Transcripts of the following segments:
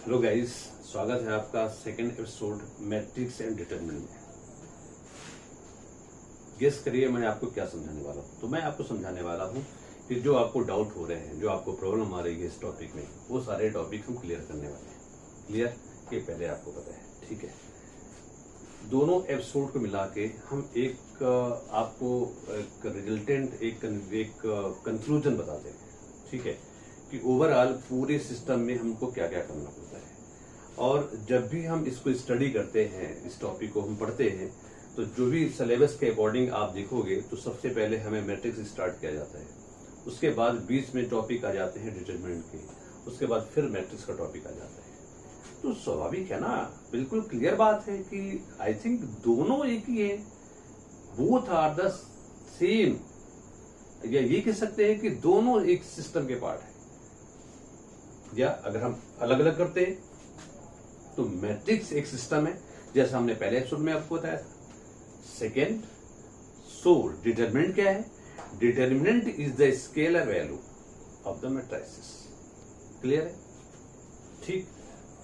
Hello guys, स्वागत है आपका second episode matrix and determinant में। गेस करिए मैं आपको क्या समझाने वाला हूँ। तो मैं आपको समझाने वाला हूँ कि जो आपको डाउट हो रहे हैं, जो आपको प्रॉब्लम आ रही है इस टॉपिक में, वो सारे टॉपिक हम क्लियर करने वाले हैं। क्लियर? ये पहले आपको पता है, ठीक है। दोनों एपिसोड को मिला के हम एक आपको एक रिजल्टेंट एक कंक्लूजन बताते हैं, ठीक है, कि ओवरऑल पूरे सिस्टम में हमको क्या क्या करना पड़ता है। और जब भी हम इसको स्टडी करते हैं, इस टॉपिक को हम पढ़ते हैं, तो जो भी सिलेबस के अकॉर्डिंग आप देखोगे तो सबसे पहले हमें मैट्रिक्स स्टार्ट किया जाता है, उसके बाद बीच में टॉपिक आ जाते हैं डिटरमिनेंट के, उसके बाद फिर मैट्रिक्स का टॉपिक आ जाता है। तो स्वाभाविक है ना, बिल्कुल क्लियर बात है कि आई थिंक दोनों एक ही है, बोथ आर द सेम, या ये कह सकते हैं कि दोनों एक सिस्टम के पार्ट है। या अगर हम अलग अलग करते हैं तो मैट्रिक्स एक सिस्टम है, जैसा हमने पहले एपिसोड में आपको बताया था। सेकेंड, सो डिटरमिनेंट क्या है? Determinant is the scalar value of the matrices. Clear है? ठीक।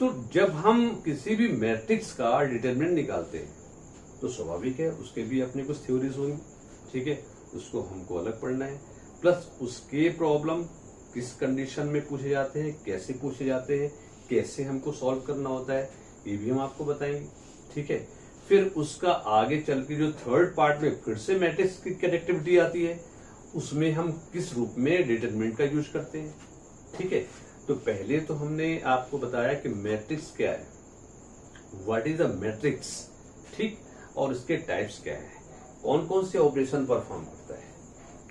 तो जब हम किसी भी मैट्रिक्स का डिटरमिनेंट निकालते हैं तो स्वाभाविक है उसके भी अपने कुछ थ्योरीज होंगी, ठीक है, उसको हमको अलग पढ़ना है। प्लस उसके प्रॉब्लम किस कंडीशन में पूछे जाते हैं, कैसे पूछे जाते हैं, कैसे हमको सॉल्व करना होता है, ये भी हम आपको बताएंगे, ठीक है। फिर उसका आगे चल के जो थर्ड पार्ट में फिर से मैट्रिक्स की कनेक्टिविटी आती है, उसमें हम किस रूप में डिटरमिनेंट का यूज करते हैं, ठीक है। तो पहले तो हमने आपको बताया कि मैट्रिक्स क्या है, व्हाट इज द मैट्रिक्स, ठीक, और इसके टाइप्स क्या है, कौन कौन से ऑपरेशन परफॉर्म करता है,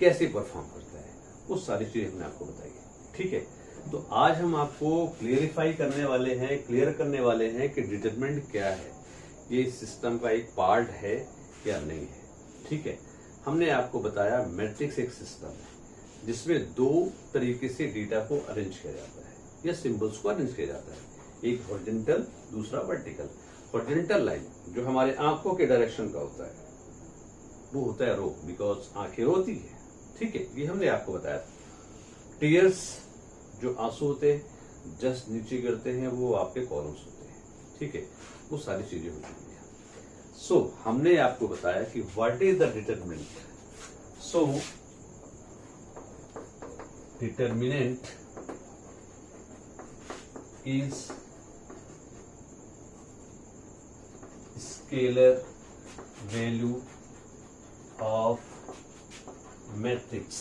कैसे परफॉर्म करता है, वो सारी चीजें हमने आपको बताई है, ठीक है। तो आज हम आपको क्लियरिफाई करने वाले हैं, क्लियर करने वाले हैं कि डिटरमिनेंट क्या है, ये सिस्टम का एक पार्ट है या नहीं है, ठीक है। हमने आपको बताया मैट्रिक्स एक सिस्टम है जिसमें दो तरीके से डेटा को अरेंज किया जाता है या सिंबल्स को अरेंज किया जाता है, एक हॉरिजॉन्टल, दूसरा वर्टिकल। हॉरिजॉन्टल लाइन जो हमारे आंखों के डायरेक्शन का होता है वो होता है रो, बिकॉज आंखें रोती है, ठीक है, ये हमने आपको बताया। टीयर्स जो आंसू होते हैं जस्ट नीचे गिरते हैं, वो आपके कॉलम्स होते हैं, ठीक है, वो सारी चीजें हो चुकी हैं। सो हमने आपको बताया कि what is the determinant. So determinant is scalar value of matrix.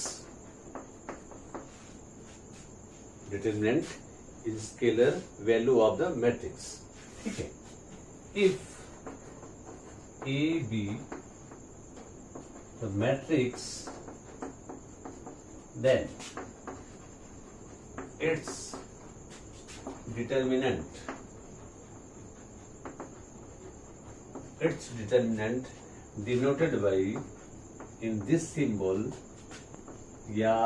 Determinant is scalar value of the matrix, ठीक है। If A be the matrix, then its determinant denoted by in this symbol या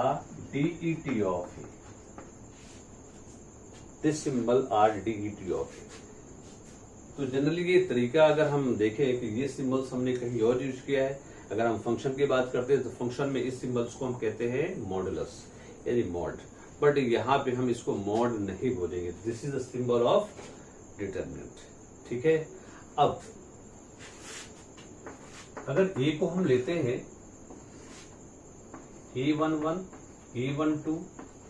DET of A. This symbol are DET of A. तो generally ये तरीका अगर हम देखें कि ये सिंबल्स हमने कहीं और यूज किया है, अगर हम फंक्शन की बात करते हैं तो फंक्शन में इस सिंबल्स को हम कहते हैं मॉडुलस यानी मॉड, बट यहाँ पे हम इसको मॉड नहीं बोलेंगे। This is the symbol of determinant, ठीक है। अब अगर ए को हम लेते हैं A11, A12,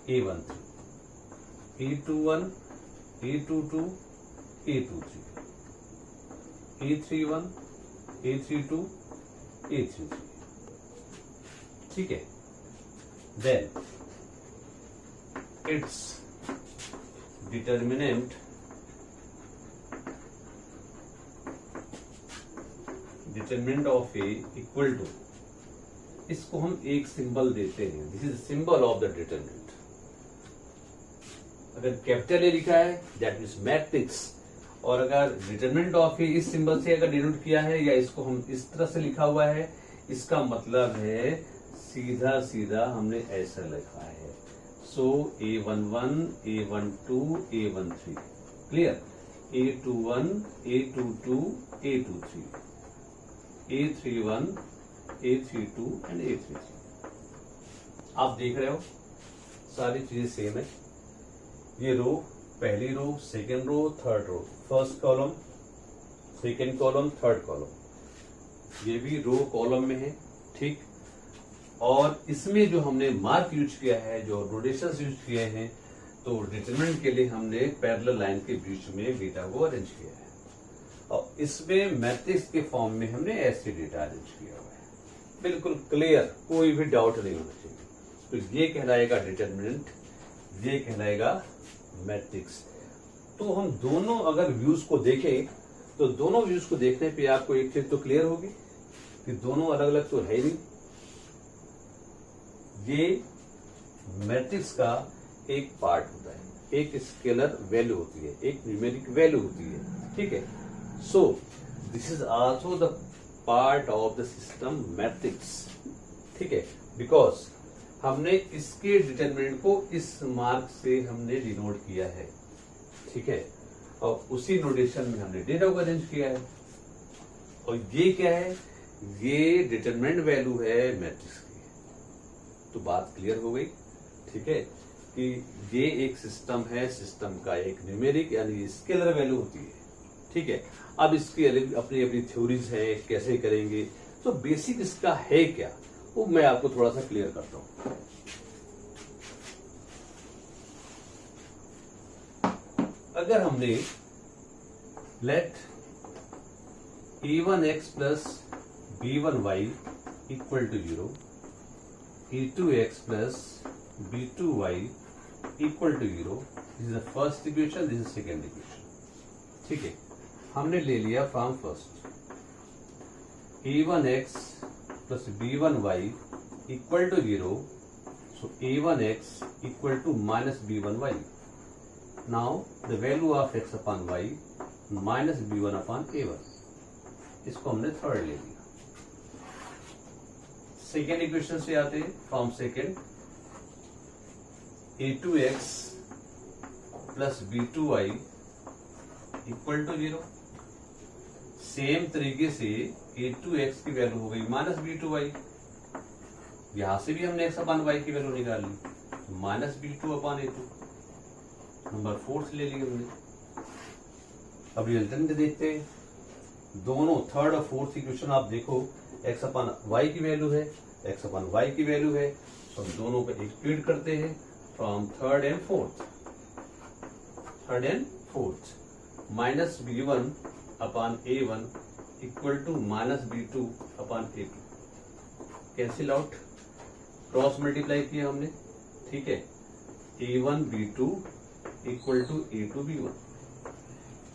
A13, A21, A22, A23, A31, A32, A33, ठीक है। Then its determinant of A equal to, इसको हम एक सिंबल देते हैं, this is symbol of the determinant. अगर कैपिटल ए लिखा है दैट मीन्स मैट्रिक्स, और अगर डिटरमिनेंट ऑफ ए इस सिंबल से अगर डिनोट किया है या इसको हम इस तरह से लिखा हुआ है, इसका मतलब है सीधा सीधा हमने ऐसा लिखा है। सो A11, A12, A13, clear, A21, A22, A23, A31, A32 and A33। आप देख रहे हो सारी चीजें सेम है, ये रो पहली row, second row, third row, first column, second column, third column, ये भी रो कॉलम में है, ठीक। और इसमें जो हमने मार्क यूज किया है, जो रोटेशंस यूज किए हैं, तो डिटरमिनेंट के लिए हमने पैरेलल लाइन के बीच में डेटा को अरेंज किया है, और इसमें मैट्रिक्स के फॉर्म में हमने ऐसे डेटा अरेंज किया हुआ है। बिल्कुल क्लियर, कोई भी डाउट नहीं होना चाहिए। तो ये कहलाएगा डिटरमिनेंट, ये कहलाएगा मैट्रिक्स। तो हम दोनों अगर व्यूज को देखें, तो दोनों व्यूज को देखने पे आपको एक चीज तो क्लियर होगी कि दोनों अलग अलग तो है ही नहीं। ये मैट्रिक्स का एक पार्ट होता है, एक स्केलर वैल्यू होती है, एक न्यूमेरिक वैल्यू होती है, ठीक है। So this is also the part of the system matrix, ठीक है, बिकॉज हमने इसके डिटरमिनेंट को इस मार्क से हमने डिनोट किया है, ठीक है, और उसी नोटेशन में हमने डेटा को अरेंज किया है। और ये क्या है, ये डिटरमिनेंट वैल्यू है मैट्रिक्स की। तो बात क्लियर हो गई, ठीक है, कि ये एक सिस्टम है, सिस्टम का एक न्यूमेरिक यानी स्केलर वैल्यू होती है, ठीक है। अब इसकी अपनी अपनी थ्योरीज है, कैसे करेंगे, तो बेसिक इसका है क्या, वो मैं आपको थोड़ा सा क्लियर करता हूं। अगर हमने let a1x plus b1y equal to 0, a2x plus b2y equal to 0, this is the first equation, this is second equation, ठीक है। हमने ले लिया from first, a1x plus b1y equal to 0, so a1x equal to minus b1y। Now the value of x upon y minus b1 upon a1, इसको हमने third ले लिया। Second equation से आते हैं, from second a2x plus b2y equal to 0। Same तरीके से a2x की वैल्यू हो गई माइनस b2y, यहां से भी हमने x अपॉन y की वैल्यू निकाल ली, minus b2 upon a2। Number 4 ले ली हमने। अब रिजल्टेंट देखते हैं, दोनों थर्ड और फोर्थ इक्वेशन आप देखो, x अपॉन y की वैल्यू है, x अपॉन y की वैल्यू है, तो हम दोनों को एक्सक्लूड करते हैं from third and fourth, minus b1 upon a1 equal to minus b2 upon a2, cancel out, cross multiply किया हमने, ठीक है, a1 b2 equal to a2 b1,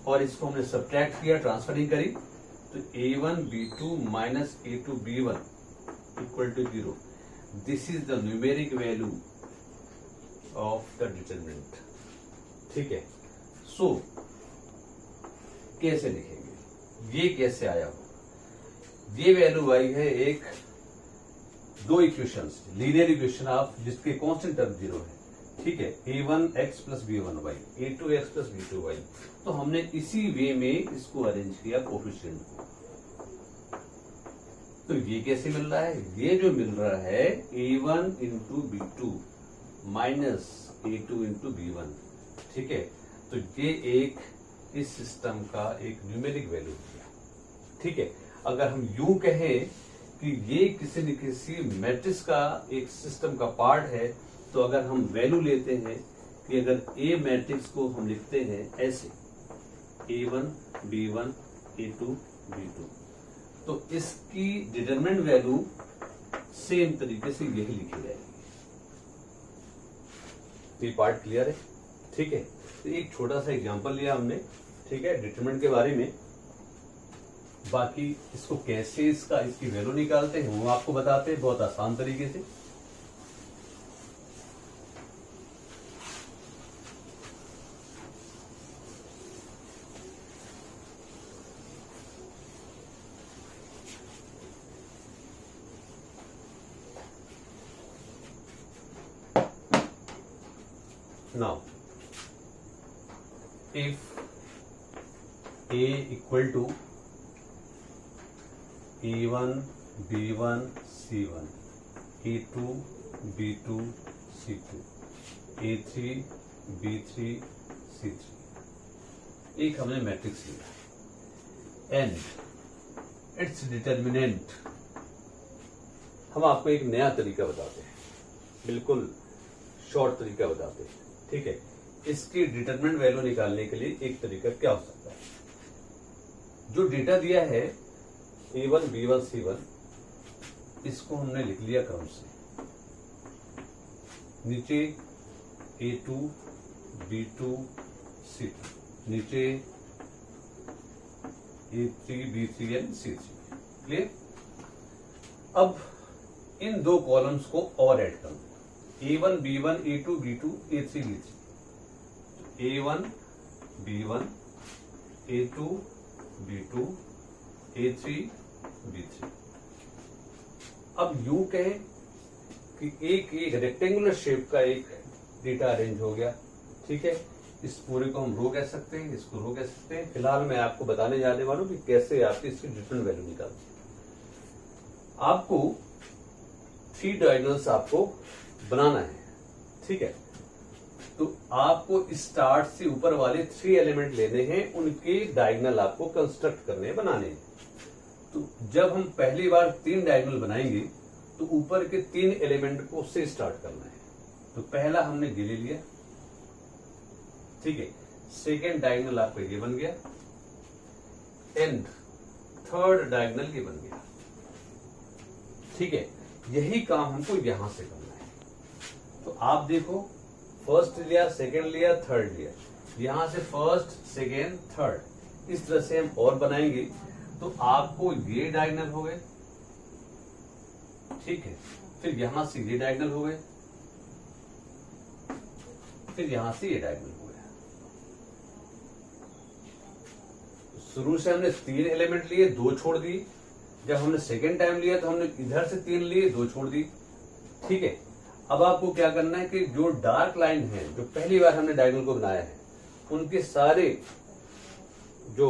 और इसको हमने सब्ट्रैक्ट किया, ट्रांसफरिंग करी, तो a1 b2 minus a2 b1 equal to 0। This is the numeric value of the determinant, ठीक है। सो कैसे लिखेंगे, ये कैसे आया हो, ये वैल्यू आई है एक दो इक्वेशंस, लीनियर इक्वेशन ऑफ जिसके कांस्टेंट टर्म 0 है, ठीक है, a1x plus b1y, a2x plus b2y। तो हमने इसी वे में इसको अरेंज किया कोफिशिएंट को। तो ये कैसे मिल रहा है, ये जो मिल रहा है a1 into b2 minus a2 into b1, ठीक है। तो ये एक इस सिस्टम का एक न्यूमेरिक वैल्यू है, ठीक है। अगर हम यूं कहें कि ये किसी न किसी मैट्रिक्स का एक सिस्टम का पार्ट है, तो अगर हम वैल्यू लेते हैं कि अगर ए मैट्रिक्स को हम लिखते हैं ऐसे a1 b1 a2 b2, तो इसकी डिटरमिनेंट वैल्यू सेम तरीके से यही लिखी जाएगी। तो ये पार्ट क्लियर है, ठीक है। तो एक छोटा सा एग्जांपल लिया हमने, ठीक है, डिटरमिनेंट के बारे में। बाकी इसको कैसे इसकी वैल्यू निकालते हैं वो आपको बताते हैं बहुत आसान तरीके से। Now, if A equal to A1, B1, C1, A2, B2, C2, A3, B3, C3। एक हमने मैट्रिक्स लिया एंड इट्स डिटर्मिनेंट। हम आपको एक नया तरीका बताते हैं, बिल्कुल शॉर्ट तरीका बताते हैं, ठीक है। इसकी डिटरमिनेंट वैल्यू निकालने के लिए एक तरीका क्या हो सकता है, जो डेटा दिया है A1 B1 C1, इसको हमने लिख लिया क्रम से, नीचे A2 B2 C2, नीचे A3 B3 and C3। Clear. अब इन दो कॉलम्स को और ऐड कर दो, A1 B1 A2 B2 A3 B3, A1 B1 A2 B2 A3 B3। अब यूं कहें कि एक रेक्टेंगुलर शेप का एक डेटा अरेंज हो गया, ठीक है। इस पूरे को हम रो कह सकते हैं, इसको रो कह सकते हैं। फिलहाल मैं आपको बताने जाने वाला हूं कि कैसे आपकी इसकी डिफरेंट वैल्यू निकालते हैं। आपको 3 डायगोनल्स आपको बनाना है, ठीक है। तो आपको स्टार्ट से ऊपर वाले 3 एलिमेंट लेने हैं, उनके डायगोनल आपको कंस्ट्रक्ट करने बनाने हैं। तो जब हम पहली बार 3 डायगोनल बनाएंगे तो ऊपर के 3 एलिमेंट को उससे स्टार्ट करना है। तो पहला हमने ये ले लिया, ठीक है। सेकेंड डायगोनल आपका ये बन गया एंड थर्ड डायगोनल ये बन गया, ठीक है। यही काम हमको यहां से करना है। तो आप देखो, फर्स्ट लिया, सेकेंड लिया, थर्ड लिया, यहां से फर्स्ट सेकेंड थर्ड, इस तरह से हम और बनाएंगे। तो आपको ये डायगोनल हो गए, ठीक है। फिर यहां से ये डायगोनल हो गए, फिर यहां से ये डायगोनल हो गया। शुरू से हमने 3 एलिमेंट लिए, 2 छोड़ दिए। जब हमने सेकेंड टाइम लिया तो हमने इधर से 3 लिए, 2 छोड़ दी, ठीक है। अब आपको क्या करना है कि जो डार्क लाइन है, जो पहली बार हमने डायगोनल को बनाया है, उनके सारे जो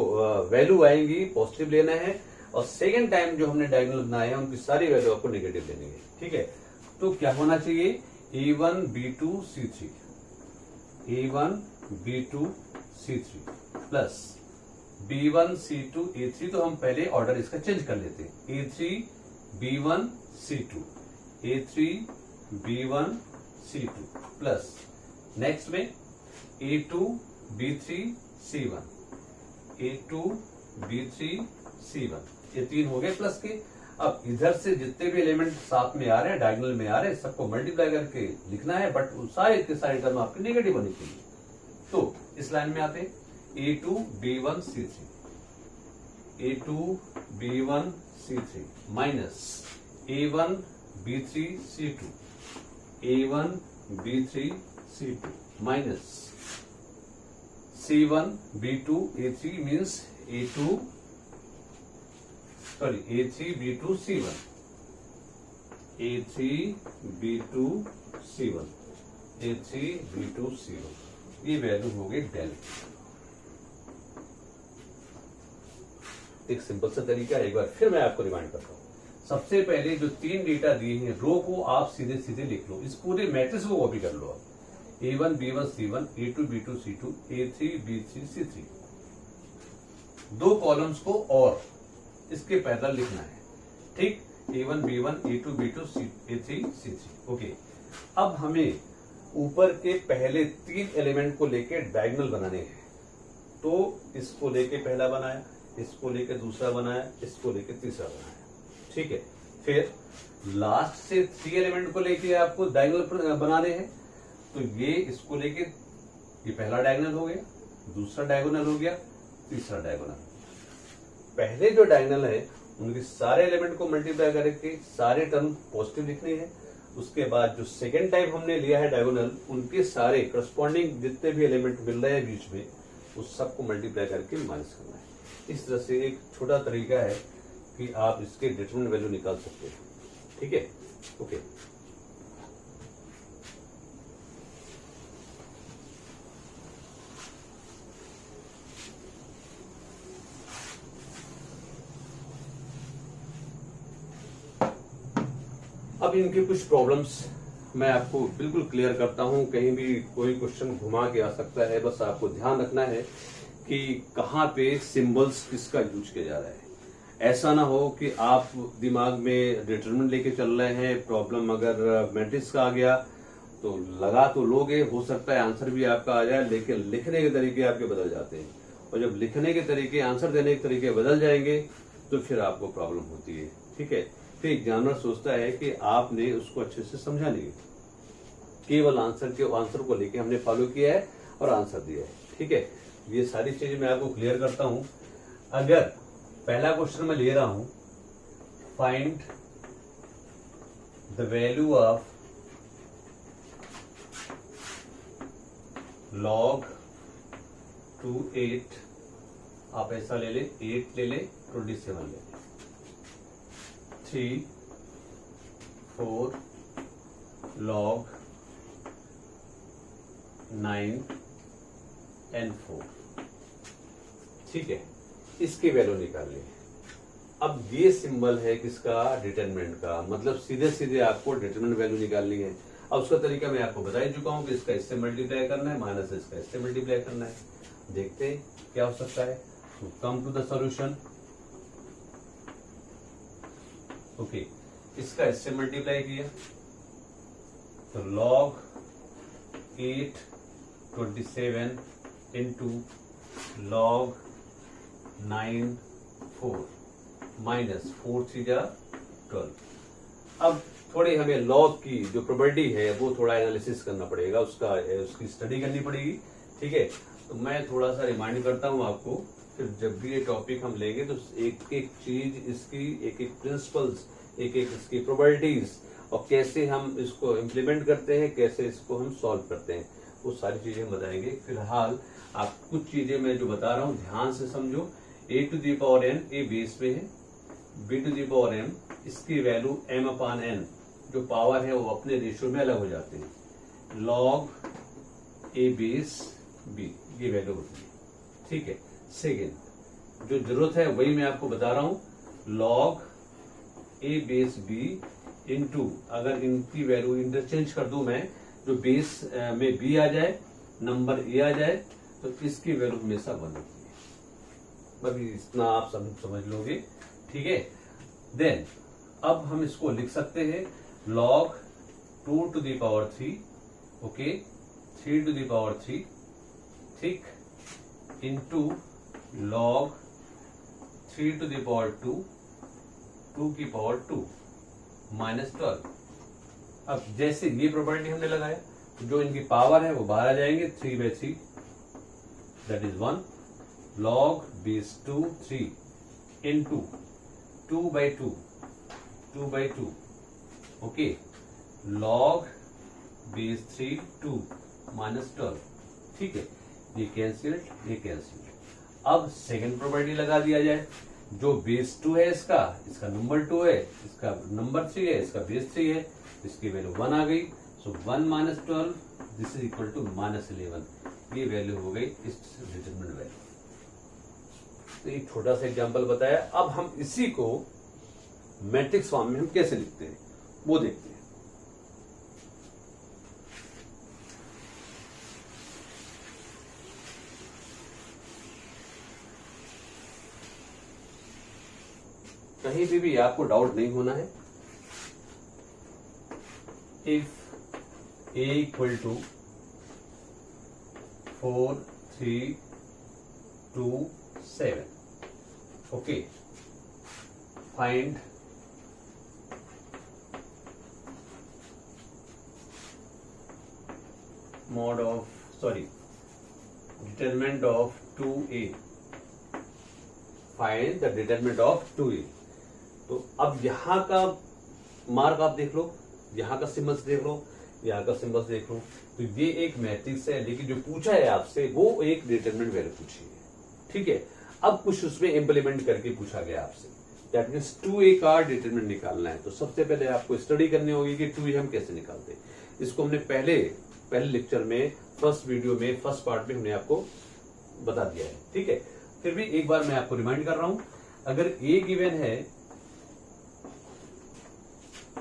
वैल्यू आएंगी पॉजिटिव लेना है, और सेकेंड टाइम जो हमने डायगोनल बनाया है उनकी सारी वैल्यू आपको नेगेटिव लेनी है, ठीक है। तो क्या होना चाहिए, A1 B2 C3, A1 B2 C3 plus B1 C2 A3। तो हम पहले ऑर्डर इसका चेंज कर लेते हैं, A3 B1 C2 A3 B1 C2 plus next में A2 B3 C1 A2 B3 C1, ये 3 हो गए प्लस के। अब इधर से जितने भी एलिमेंट साथ में आ रहे हैं, डायगोनल में आ रहे हैं, सबको मल्टीप्लाई करके लिखना है, बट सारे के सारे टर्म आपके नेगेटिव होने चाहिए। तो इस लाइन में आते हैं A2 B1 C3 A2 B1 C3 minus A1 B3 C2 A1 B3 C2 minus C1 B2 A3 means A3 B2 C1 A3 B2 C1 A3 B2 C1, ये वैल्यू हो गई डेल। एक सिंपल सा तरीका है, एक बार फिर मैं आपको रिमाइंड करता हूं। सबसे पहले जो 3 डेटा दिए हैं, रो को आप सीधे सीधे लिख लो, इस पूरे मैट्रिक्स को कॉपी कर लो आप, A1 B1 C1 A2 B2 C2 A3 B3 C3। 2 columns को और इसके पैरेलल लिखना है, ठीक। A1 B1 A2 B2 A3 C3, okay. अब हमें ऊपर के पहले 3 एलिमेंट को लेके डायगोनल बनाने हैं। तो इसको लेके पहला बनाया, इसको लेके दूसरा बनाया, इसको लेके तीसरा बनाया, ठीक है। फिर लास्ट से 3 एलिमेंट को लेके आपको डायगोनल बनाने हैं। तो ये इसको लेके ये पहला डायगोनल हो गया, दूसरा डायगोनल हो गया, तीसरा डायगोनल। पहले जो डायगोनल है उनके सारे एलिमेंट को मल्टीप्लाई करके सारे टर्म पॉजिटिव लिखने हैं। उसके बाद जो सेकेंड टाइम हमने लिया है डायगोनल, उनके सारे करस्पॉन्डिंग जितने भी एलिमेंट मिल रहे हैं बीच में, उस सबको मल्टीप्लाई करके माइनस करना है। इस तरह से एक छोटा तरीका है कि आप इसके डिटरमिनेंट वैल्यू निकाल सकते हैं, ठीक है, ओके। अब इनके कुछ प्रॉब्लम्स मैं आपको बिल्कुल क्लियर करता हूं, कहीं भी कोई क्वेश्चन घुमा के आ सकता है, बस आपको ध्यान रखना है कि कहाँ पे सिंबल्स किसका यूज किया जा रहा है। ऐसा ना हो कि आप दिमाग में डिटरमिनेंट लेके चल रहे हैं, प्रॉब्लम अगर मैट्रिक्स का आ गया तो लगा तो लोगे, हो सकता है आंसर भी आपका आ जाए, लेकिन लिखने के तरीके आपके बदल जाते हैं, और जब लिखने के तरीके, आंसर देने के तरीके बदल जाएंगे तो फिर आपको प्रॉब्लम होती है। ठीक है, फिर एग्जामिनर सोचता है कि आपने उसको अच्छे से समझा नहीं, केवल आंसर को लेके हमने फॉलो किया है और आंसर दिया है। ठीक है, ये सारी चीजें मैं आपको क्लियर करता हूं। अगर पहला क्वेश्चन मैं ले रहा हूं, find the value of log 28, आप ऐसा ले ले, 8 ले ले, 27 ले ले, 3 4 log 9 and 4। ठीक है, इसकी वैल्यू निकाल ली। अब ये सिंबल है किसका, डिटरमिनेंट का, मतलब सीधे सीधे आपको डिटरमिनेंट वैल्यू निकालनी है। अब उसका तरीका मैं आपको बता ही चुका हूं कि इसका इससे मल्टीप्लाई करना है, माइनस इसका इससे मल्टीप्लाई करना है। देखते हैं क्या हो सकता है। Come to the solution. Okay, इसका इससे मल्टीप्लाई किया तो log 8 27 इंटू log 9 4 माइनस 4 3 जा 12। अब थोड़ी हमें लॉग की जो प्रोबेबिलिटी है वो थोड़ा एनालिसिस करना पड़ेगा, उसकी स्टडी करनी पड़ेगी। ठीक है, तो मैं थोड़ा सा रिमाइंड करता हूं आपको, फिर जब भी ये टॉपिक हम लेंगे तो एक एक चीज इसकी, एक एक प्रिंसिपल्स, एक एक इसकी प्रोबेबिलिटीज, और कैसे हम इसको इम्प्लीमेंट करते हैं, कैसे इसको हम सॉल्व करते हैं, वो सारी चीजें बताएंगे। फिलहाल आप कुछ चीजें मैं जो बता रहा हूँ ध्यान से समझो। a to the power n a base पे है, b to the power m इसकी वैल्यू m अपॉन n जो पावर है वो अपने रेशियो में अलग हो जाते हैं। log a बेस b ये वैल्यू होती है। ठीक है, सेकेंड जो जरूरत है वही मैं आपको बता रहा हूं, log a base b into, अगर इनकी वैल्यू इंटरचेंज कर दूं मैं, जो बेस में b आ जाए, नंबर a आ जाए, तो इसकी वैल्यू हमेशा 1 होती है। बस इतना आप समझ लोगे। ठीक है, देन अब हम इसको लिख सकते हैं log 2 to the power 3, okay, 3 to the power 3, ठीक, into log 3 to the power 2, 2 की पावर 2 माइनस 12। अब जैसे ये प्रॉपर्टी हमने लगाया, जो इनकी पावर है वो बाहर आ जाएंगे, 3/3 that is 1, log base 2 3 into 2/2 2/2, okay, log base 3 2 minus 12। ठीक है, ये कैंसिल्ड, ये कैंसिल्ड। अब सेकंड प्रॉपर्टी लगा दिया जाए, जो बेस 2 है इसका नंबर 2 है, इसका नंबर 3 है, इसका बेस 3 है, इसकी वैल्यू 1 आ गई। So 1 minus 12 this is equal to minus 11। ये वैल्यू हो गई इस डिटरमिनेंट वैल्यू। तो एक छोटा सा एग्जांपल बताया। अब हम इसी को मैट्रिक्स फॉर्म में हम कैसे लिखते हैं वो देखते हैं। कहीं भी आपको डाउट नहीं होना है। If A equal to 4 3 2 7, okay, find determinant of 2a, find the determinant of 2a। तो अब यहां का मार्क आप देख लो, यहां का सिंबल्स देख लो, यहां का सिंबल्स देख लो। तो ये एक मैट्रिक्स है, लेकिन जो पूछा है आपसे वो एक डिटरमिनेंट वैल्यू पूछी है। ठीक है, अब कुछ उसमें इंप्लीमेंट करके पूछा गया आपसे, दैट मीन्स 2a का डिटरमिनेंट निकालना है। तो सबसे पहले आपको स्टडी करनी होगी कि 2a हम कैसे निकालते हैं। इसको हमने पहले लेक्चर में, फर्स्ट वीडियो में, फर्स्ट पार्ट में हमने आपको बता दिया है। ठीक है, फिर भी एक बार मैं आपको रिमाइंड कर रहा हूं। अगर a गिवन है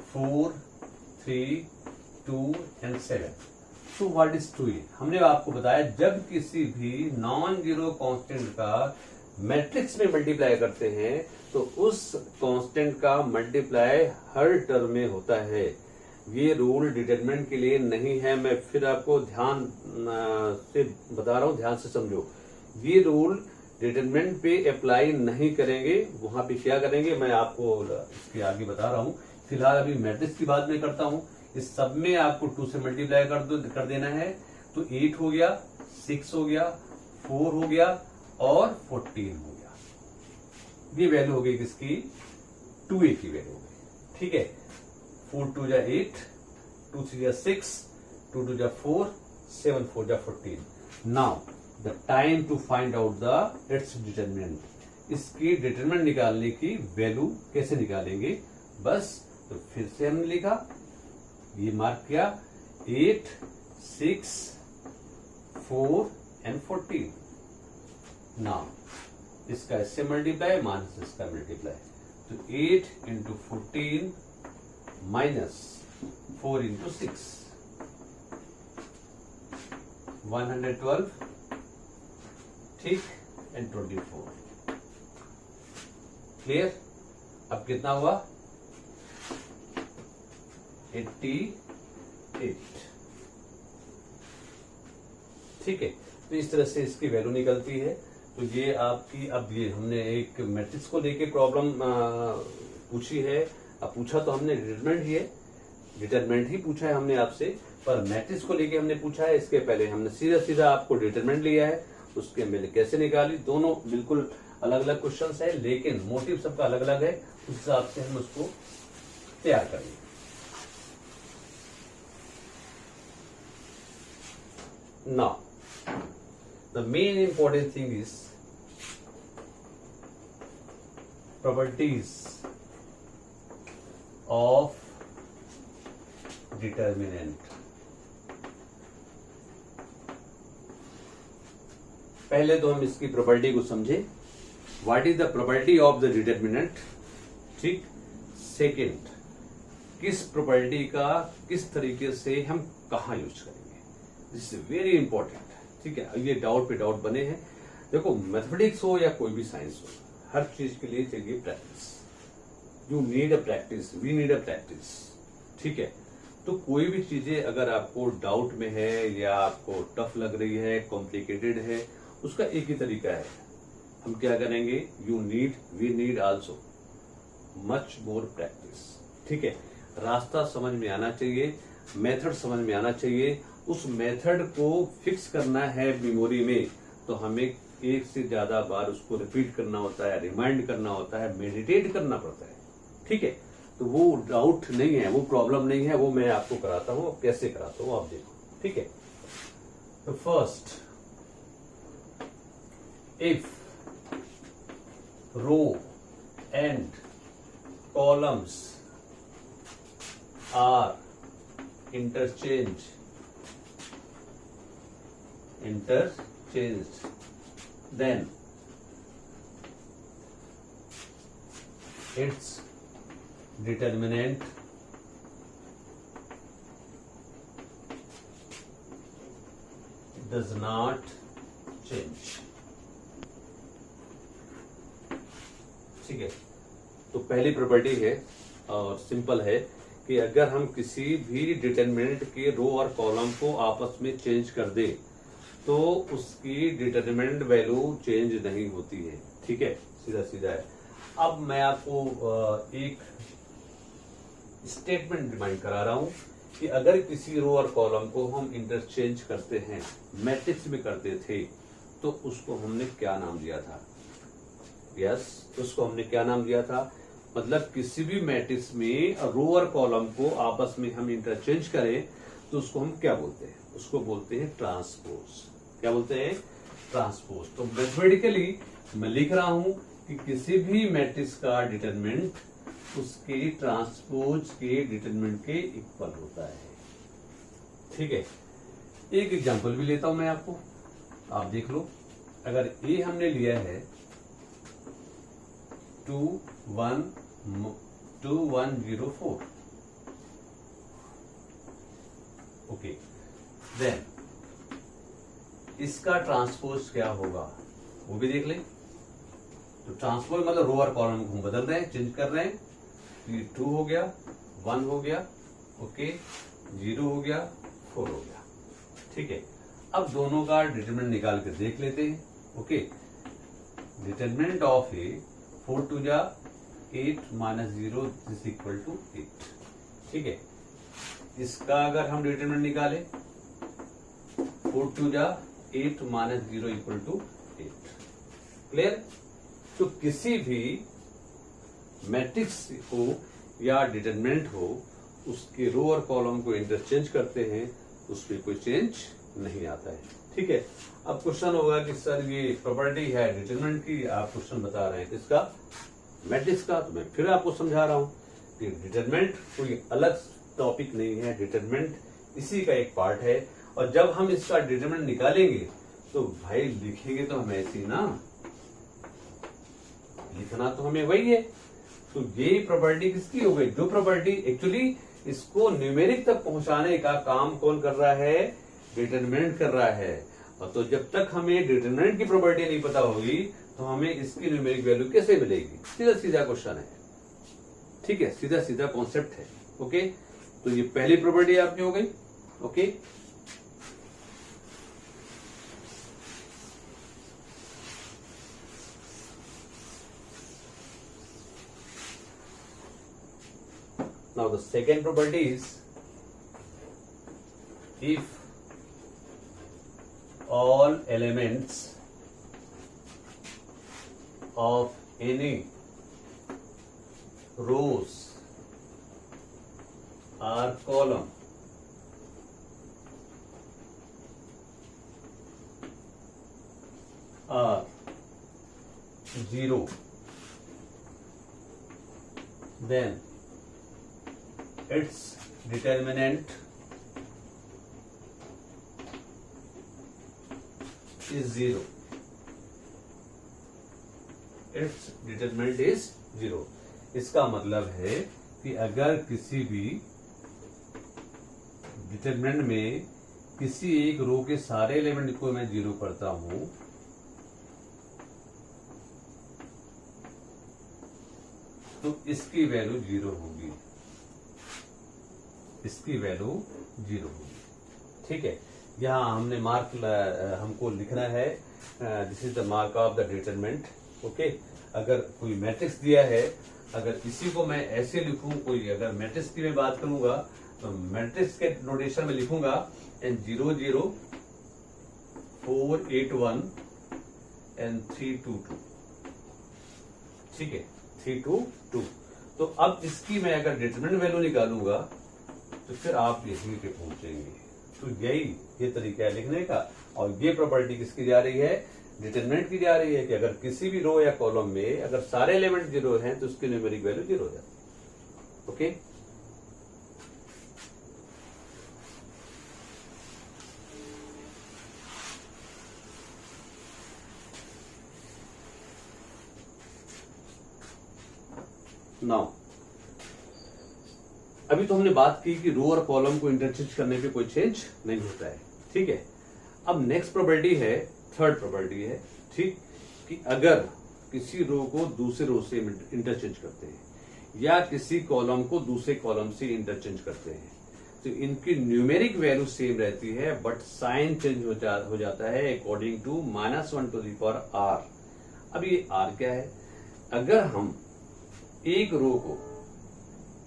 4 3 2 एंड 7। तो व्हाट इज 2a? हमने आपको बताया जब किसी भी नॉन जीरो कांस्टेंट का मैट्रिक्स में मल्टीप्लाई करते हैं तो उस कांस्टेंट का मल्टीप्लाई हर टर्म में होता है। ये रूल डिटरमिनेंट के लिए नहीं है, मैं फिर आपको ध्यान से बता रहा हूं, ध्यान से समझो। ये रूल डिटरमिनेंट पे अप्लाई नहीं करेंगे, वहां पे क्या करेंगे मैं आपको इसके आगे बता रहा हूं। फिलहाल अभी मैट्रिक्स की बात मैं करता हूं। इस सब में आपको 2 से मल्टीप्लाई कर देना है, तो 8 हो गया, 6 हो गया, 4 हो गया और 14 हो गया। ये वैल्यू हो गई किसकी? 2a की वैल्यू हो गई। ठीक है, 4 2 जा 8, 2 3 जा 6, 2 2 जा 4, 7 4 जा 14। Now the time to find out the its determinant. इसकी डिटरमिनेंट निकालने की वैल्यू कैसे निकालेंगे? बस तो फिर से हमने लिखा, ये मार्क किया 8 6 4 एंड 14। नाउ इसका इससे मल्टीप्लाई माइनस इसका मल्टीप्लाई, तो 8 इंटू 14 माइनस 4 इंटू 6, 112, ठीक, एंड 24। क्लियर? अब कितना हुआ? 88। ठीक है, तो इस तरह से इसकी वैल्यू निकलती है। तो ये आपकी, अब ये हमने एक मैट्रिक्स को लेके प्रॉब्लम पूछी है। अब पूछा तो हमने डिटरमिनेंट ही पूछा है हमने आपसे, पर मैट्रिक्स को लेके हमने पूछा है। इसके पहले हमने सीधा सीधा आपको डिटरमिनेंट लिया है, उसके मैंने कैसे निकाली। दोनों बिल्कुल अलग अलग क्वेश्चंस है, लेकिन मोटिव सबका अलग अलग है, उस हिसाब से हम उसको तैयार करेंगे। Now, the main important thing is properties of determinant. पहले तो हम इसकी प्रॉपर्टी को समझे। What is the property of the determinant? ठीक। सेकेंड, किस प्रॉपर्टी का किस तरीके से हम कहा यूज करेंगे, दिस इज वेरी इंपॉर्टेंट। ठीक है, ये डाउट पे डाउट बने हैं। देखो, मैथमेटिक्स हो या कोई भी साइंस हो, हर चीज के लिए चाहिए practice. You need a practice, we need a practice. ठीक है, तो कोई भी चीजें अगर आपको डाउट में है या आपको टफ लग रही है, कॉम्प्लिकेटेड है, उसका एक ही तरीका है। हम क्या करेंगे? You need, we need also much more practice. ठीक है, रास्ता समझ में आना चाहिए, मेथड समझ में आना चाहिए। उस मेथड को फिक्स करना है मेमोरी में, तो हमें एक से ज्यादा बार उसको रिपीट करना होता है, रिमाइंड करना होता है, मेडिटेट करना पड़ता है। ठीक है, तो वो डाउट नहीं है, वो प्रॉब्लम नहीं है, वो मैं आपको कराता हूं। कैसे कराता हूं आप देखो। ठीक है, तो first, if row and columns are interchanged, then its determinant does not change. ठीक है, तो पहली प्रॉपर्टी है और सिंपल है कि अगर हम किसी भी डिटरमिनेंट के रो और कॉलम को आपस में चेंज कर दे तो उसकी डिटरमिनेंट वैल्यू चेंज नहीं होती है। ठीक है, सीधा सीधा है। अब मैं आपको एक स्टेटमेंट रिमाइंड करा रहा हूं कि अगर किसी रो और कॉलम को हम इंटरचेंज करते हैं, मैट्रिक्स में करते थे, तो उसको हमने क्या नाम दिया था? यस, उसको हमने क्या नाम दिया था? मतलब किसी भी मैट्रिक्स में रो और कॉलम को आपस में हम इंटरचेंज करें तो उसको हम क्या बोलते हैं? उसको बोलते हैं ट्रांसपोज। क्या बोलते हैं? ट्रांसपोज। तो मैथमेटिकली मैं लिख रहा हूं कि किसी भी मैट्रिक्स का डिटरमिनेंट उसके ट्रांसपोज के डिटरमिनेंट के इक्वल होता है। ठीक है, एक एग्जांपल भी लेता हूं मैं आपको, आप देख लो। अगर ए हमने लिया है 2104, देन इसका ट्रांसपोज क्या होगा वो भी देख लें। तो ट्रांसपोज मतलब रो और कॉलम को हम बदल रहे हैं, चेंज कर रहे हैं। तो ये 2 हो गया, 1 हो गया, ओके, 0 हो गया, 4 हो गया। ठीक है, अब दोनों का डिटरमिनेंट निकाल कर देख लेते हैं। ओके, डिटरमिनेंट ऑफ ए 4 2 जा 8 माइनस 0 इज इक्वल टू 8। ठीक है, इसका अगर हम डिटरमिनेंट निकालें 4 2 जा 8 माइनस 0 इक्वल टू 8। क्लियर? तो किसी भी मैट्रिक्स हो या डिटरमिनेंट हो, उसके रो और कॉलम को इंटरचेंज करते हैं, उसमें कोई चेंज नहीं आता है। ठीक है, अब क्वेश्चन होगा कि सर ये प्रॉपर्टी है डिटरमिनेंट की, आप क्वेश्चन बता रहे हैं किसका? मैट्रिक्स का। तो मैं फिर आपको समझा रहा हूं कि डिटरमिनेंट कोई अलग टॉपिक नहीं है, डिटरमिनेंट इसी का एक पार्ट है। और जब हम इसका डिटरमिनेंट निकालेंगे तो भाई लिखेंगे तो हमें ऐसी ना, लिखना तो हमें वही है। तो ये प्रॉपर्टी किसकी हो गई? जो प्रॉपर्टी एक्चुअली इसको न्यूमेरिक तक पहुंचाने का काम कौन कर रहा है? डिटरमिनेंट कर रहा है। और तो जब तक हमें डिटरमिनेंट की प्रॉपर्टी नहीं पता होगी तो हमें इसकी न्यूमेरिक वैल्यू कैसे मिलेगी? सीधा सीधा क्वेश्चन है। ठीक है, सीधा सीधा कॉन्सेप्ट है। ओके, तो ये पहली प्रॉपर्टी आपकी हो गई। Okay, now the second property is if all elements of any rows or column are 0, then its determinant is 0. Its determinant is 0. इसका मतलब है कि अगर किसी भी डिटरमिनेंट में किसी एक रो के सारे एलिमेंट को मैं 0 करता हूं तो इसकी वैल्यू 0 होगी, इसकी वैल्यू 0 होगी। ठीक है, यहाँ हमने मार्क हमको लिखना है, this is the mark of the determinant. Okay, अगर कोई मैट्रिक्स दिया है, अगर इसी को मैं ऐसे लिखूं, कोई अगर मैट्रिक्स की मैं बात करूंगा तो मैट्रिक्स के नोटेशन में लिखूंगा एंड 0 0 4 8 1 एंड 3 2 2। ठीक है, 3 2 2। तो अब इसकी मैं अगर डिटरमिनेंट वैल्यू निकालूंगा तो फिर आप यहीं पे पहुंचेंगे। तो यही ये तरीका है लिखने का। और ये प्रॉपर्टी किसकी जा रही है? डिटरमिनेंट की जा रही है कि अगर किसी भी रो या कॉलम में अगर सारे एलिमेंट 0 हैं तो उसकी न्यूमेरिक वैल्यू 0 हो जाती है। ओके, नाउ अभी तो हमने बात की कि रो और कॉलम को इंटरचेंज करने पे कोई चेंज नहीं होता है। ठीक है, अब नेक्स्ट प्रॉपर्टी है, थर्ड प्रॉपर्टी है, ठीक, कि अगर किसी रो को दूसरे रो से इंटरचेंज करते हैं या किसी कॉलम को दूसरे कॉलम से इंटरचेंज करते हैं तो इनकी न्यूमेरिक वैल्यू सेम रहती है बट साइन चेंज हो जाता है according to -1 to the power r। अब ये r क्या है? अगर हम एक रो को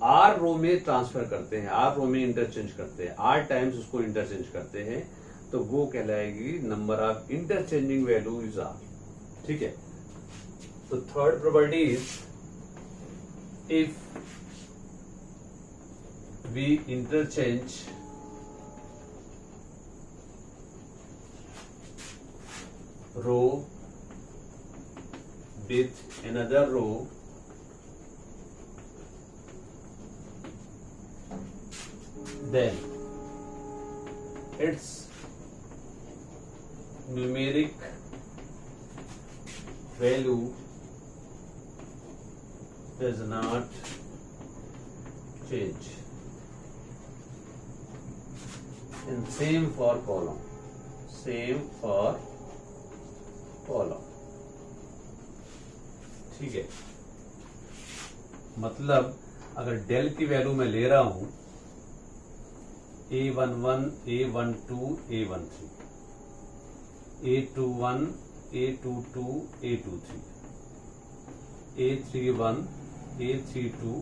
r रो में ट्रांसफर करते हैं, r रो में इंटरचेंज करते हैं, r टाइम्स उसको इंटरचेंज करते हैं तो वो कहलाएगी number of interchanging value is r। ठीक है, तो third property is if we interchange row with another row then its numeric value does not change। and same for column, same for column। ठीक है, मतलब अगर डेल की value मैं ले रहा हूं A11, A12, A13, A21, A22, A23, A31, A32,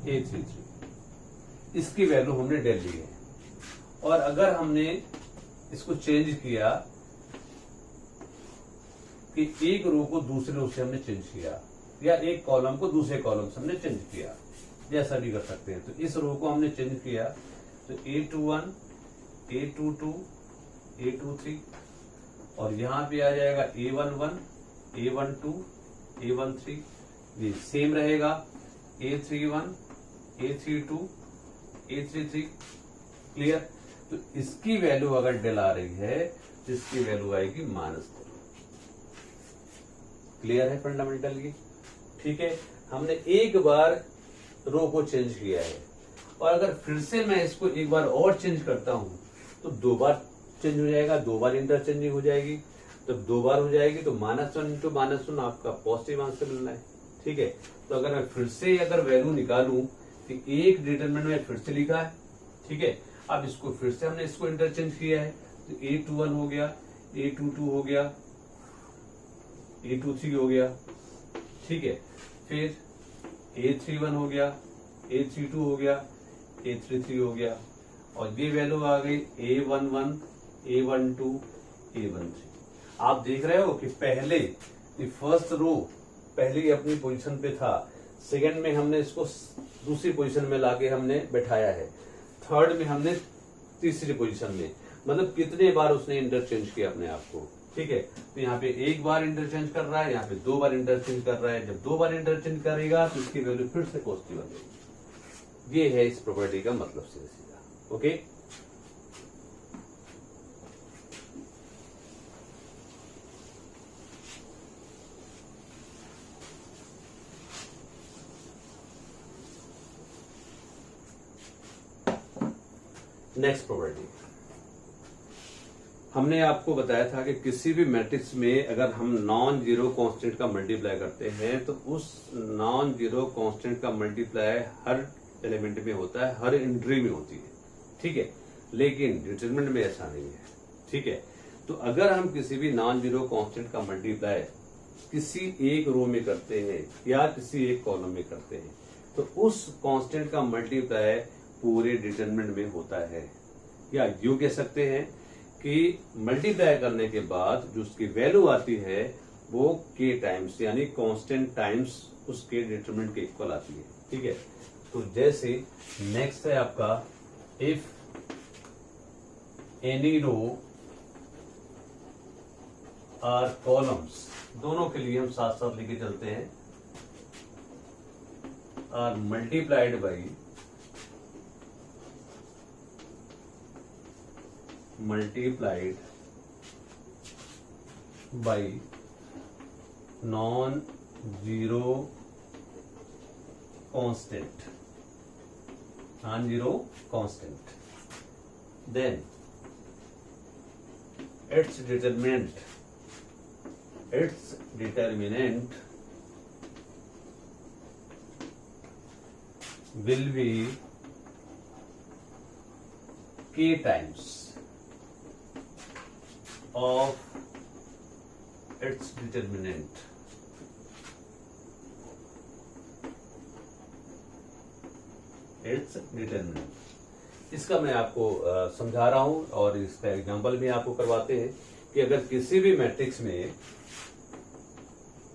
A33, इसकी वैल्यू हमने डेल ली है। और अगर हमने इसको चेंज किया कि एक रो को दूसरे रो से हमने चेंज किया या एक कॉलम को दूसरे कॉलम से हमने चेंज किया, जैसा भी कर सकते हैं। तो इस रो को हमने चेंज किया तो A21, A22, A23 और यहां पे आ जाएगा A11, A12, A13, ये सेम रहेगा A31, A32, A33। क्लियर? तो इसकी वैल्यू अगर डेल आ रही है तो इसकी वैल्यू आएगी -3। क्लियर है फंडामेंटल की? ठीक है, हमने एक बार रो को चेंज किया है और अगर फिर से मैं इसको एक बार और चेंज करता हूं तो 2 बार चेंज हो जाएगा, 2 बार इंटरचेंजिंग हो जाएगी। तो 2 बार हो जाएगी तो -1 इंटू -1 आपका पॉजिटिव आंसर मिलना है। ठीक है, तो अगर मैं फिर से अगर वैल्यू निकालूं कि एक डिटरमिनेंट में फिर से लिखा है, ठीक है, अब इसको फिर से हमने इसको इंटरचेंज किया है तो A21 हो गया, A22 हो गया, A23 हो गया। ठीक है, फिर A31 हो गया, A32 हो गया, A33 हो गया और ये वैल्यू आ गई A11, A12, A13। आप देख रहे हो कि पहले फर्स्ट रो पहले ही अपनी पोजीशन पे था, सेकंड में हमने इसको दूसरी पोजीशन में लाके हमने बैठाया है, थर्ड में हमने तीसरी पोजीशन में, मतलब कितने बार उसने इंटरचेंज किया अपने आप को। ठीक है, तो यहाँ पे एक बार इंटरचेंज कर रहा है, यहाँ पे 2 बार इंटरचेंज कर रहा है। जब 2 बार इंटरचेंज करेगा तो इसकी वैल्यू फिर से पॉजिटिव आ जाएगी। ये है इस प्रॉपर्टी का मतलब सीधा सीधा। ओके, नेक्स्ट प्रॉपर्टी, हमने आपको बताया था कि किसी भी मैट्रिक्स में अगर हम नॉन जीरो कांस्टेंट का मल्टीप्लाई करते हैं तो उस नॉन जीरो कांस्टेंट का मल्टीप्लाई हर एलिमेंट में होता है, हर एंट्री में होती है। ठीक है, लेकिन डिटरमिनेंट में ऐसा नहीं है। ठीक है, तो अगर हम किसी भी नॉन जीरो कांस्टेंट का मल्टीप्लाई किसी एक रो में करते हैं या किसी एक कॉलम में करते हैं तो उस कांस्टेंट का मल्टीप्लाई पूरे डिटरमिनेंट में होता है, या यूं कह सकते हैं कि मल्टीप्लाई करने के बाद जो उसकी वैल्यू आती है वो k टाइम्स यानी कांस्टेंट टाइम्स उसके डिटरमिनेंट के इक्वल आती है। ठीक है, तो जैसे नेक्स्ट है आपका if any row or columns, दोनों के लिए हम साथ साथ लेके चलते हैं, or multiplied by non zero constant, then its determinant will be k times of its determinant। इसका मैं आपको समझा रहा हूं और इसका एग्जांपल भी आपको करवाते हैं कि अगर किसी भी मैट्रिक्स में,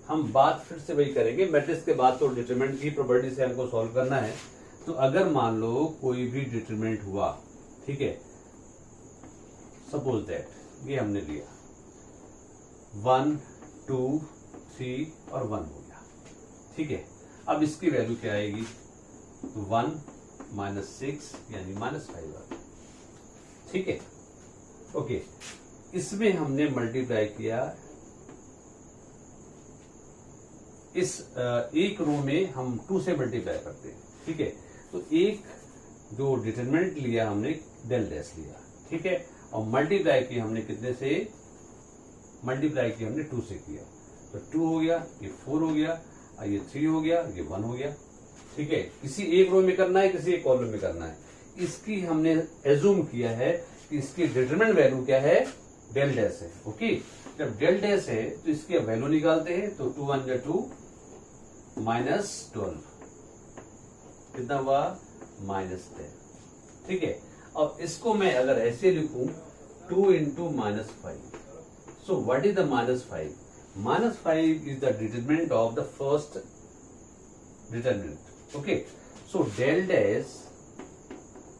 हम बात फिर से वही करेंगे, मैट्रिक्स के बाद तो डिटरमिनेंट की प्रॉपर्टी से हमको सॉल्व करना है। तो अगर मान लो कोई भी डिटरमिनेंट हुआ, ठीक है, सपोज दैट ये हमने लिया 1, 2, 3 और 1 हो गया। ठीक है, अब इसकी वैल्यू क्या आएगी, 1 -6 यानी -5 आ गया। ठीक है, ओके, इसमें हमने मल्टीप्लाई किया, इस एक रो में हम 2 से मल्टीप्लाई करते हैं। ठीक है, तो एक जो डिटरमिनेंट लिया हमने डेल डैश लिया। ठीक है, और मल्टीप्लाई की हमने कितने से, मल्टीप्लाई की हमने 2 से किया, तो 2 हो गया, ये 4 हो गया, ये 3 हो गया, ये 1 हो गया। ठीक है, किसी एक रो में करना है, किसी एक कॉलम में करना है। इसकी हमने एज्यूम किया है कि इसकी डिटरमिनेंट वैल्यू क्या है, डेल डैश है। ओके, जब डेल डैश है तो इसकी वैल्यू निकालते हैं, तो 2 1 2 -12 कितना हुआ, -10। ठीक है, अब इसको मैं अगर ऐसे लिखूं 2 into -5, so what is the -5? -5 is the determinant of the first determinant. Okay, so del dash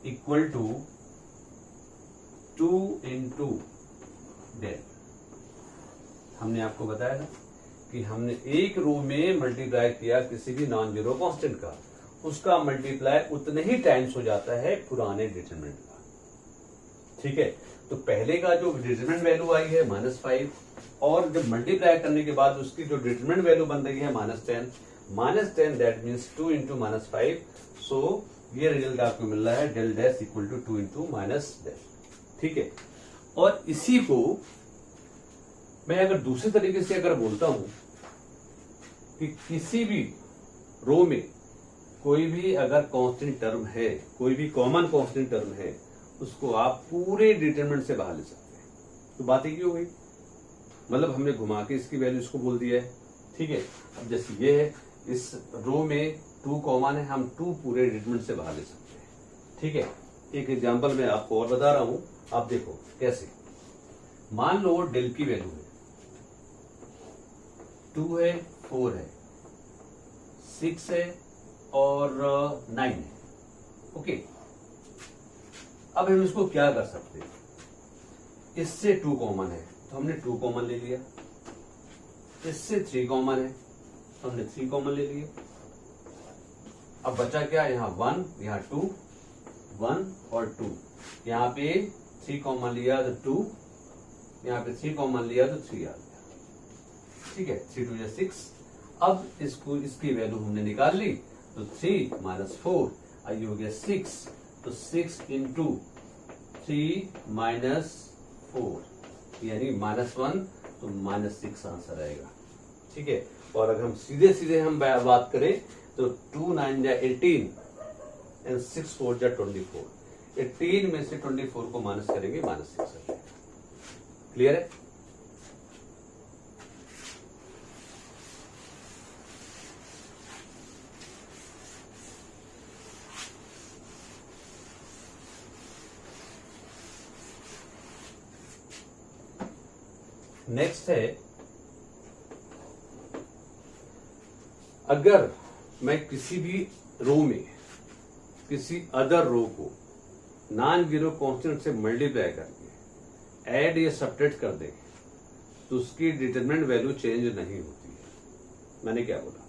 equal to 2 into del. हमने आपको बताया था कि हमने एक रो में मल्टीप्लाई किया किसी भी नॉन जीरो कांस्टेंट का, उसका मल्टीप्लाई उतने ही टाइम्स हो जाता है पुराने डिटरमिनेंट का। ठीक है, तो पहले का जो डिटरमिनेंट वैल्यू आई है -5, और जब मल्टीप्लाई करने के बाद उसकी जो डिटरमिनेंट वैल्यू बन रही है -10 दैट मीन्स 2 into -5। सो ये रिजल्ट आपको मिल रहा है del dash equal to 2 into -10। ठीक है, और इसी को मैं अगर दूसरे तरीके से अगर बोलता हूं कि किसी भी रो में कोई भी अगर कांस्टेंट टर्म है, कोई भी कॉमन कांस्टेंट टर्म है, उसको आप पूरे डिटरमिनेंट से बाहर ले सकते हैं। तो बात एक ही हो गई, मतलब हमने घुमा के इसकी वैल्यू इसको बोल दिया है। ठीक है, अब जैसे ये है, इस रो में 2 कॉमन है, हम 2 पूरे डिटरमिनेंट से बाहर ले सकते हैं। ठीक है, एक एग्जांपल मैं आपको और बता रहा हूं, आप देखो कैसे। मान लो डेल की वैल्यू है 2 है, 4 है, 6 है और 9 है। ओके, अब हम इसको क्या कर सकते हैं, इससे 2 कॉमन है तो हमने 2 कॉमन ले लिया, इससे 3 कॉमन है तो हमने 3 कॉमन ले लिया। अब बचा क्या, यहाँ 1, यहाँ 2, 1 और 2, यहाँ पे 3 कॉमन लिया तो 2, यहाँ पे 3 कॉमन लिया तो 3 आ गया। ठीक है, 3 2 6। अब इसको, इसकी वैल्यू हमने निकाल ली, तो 3 -4 ये हो गया 6, तो 6 into 3 -4 यानी -1, तो -6 आंसर आएगा। ठीक है, और अगर हम सीधे सीधे हम बात करें तो 2 9 18 एंड 6 4 24, 18 में से 24 को माइनस करेंगे, -6 आ जाएगा। क्लियर है? नेक्स्ट है, अगर मैं किसी भी रो में किसी अदर रो को नॉन जीरो कांस्टेंट से मल्टीप्लाई करके ऐड या सब्ट्रैक्ट कर दे तो उसकी डिटरमिनेंट वैल्यू चेंज नहीं होती है। मैंने क्या बोला,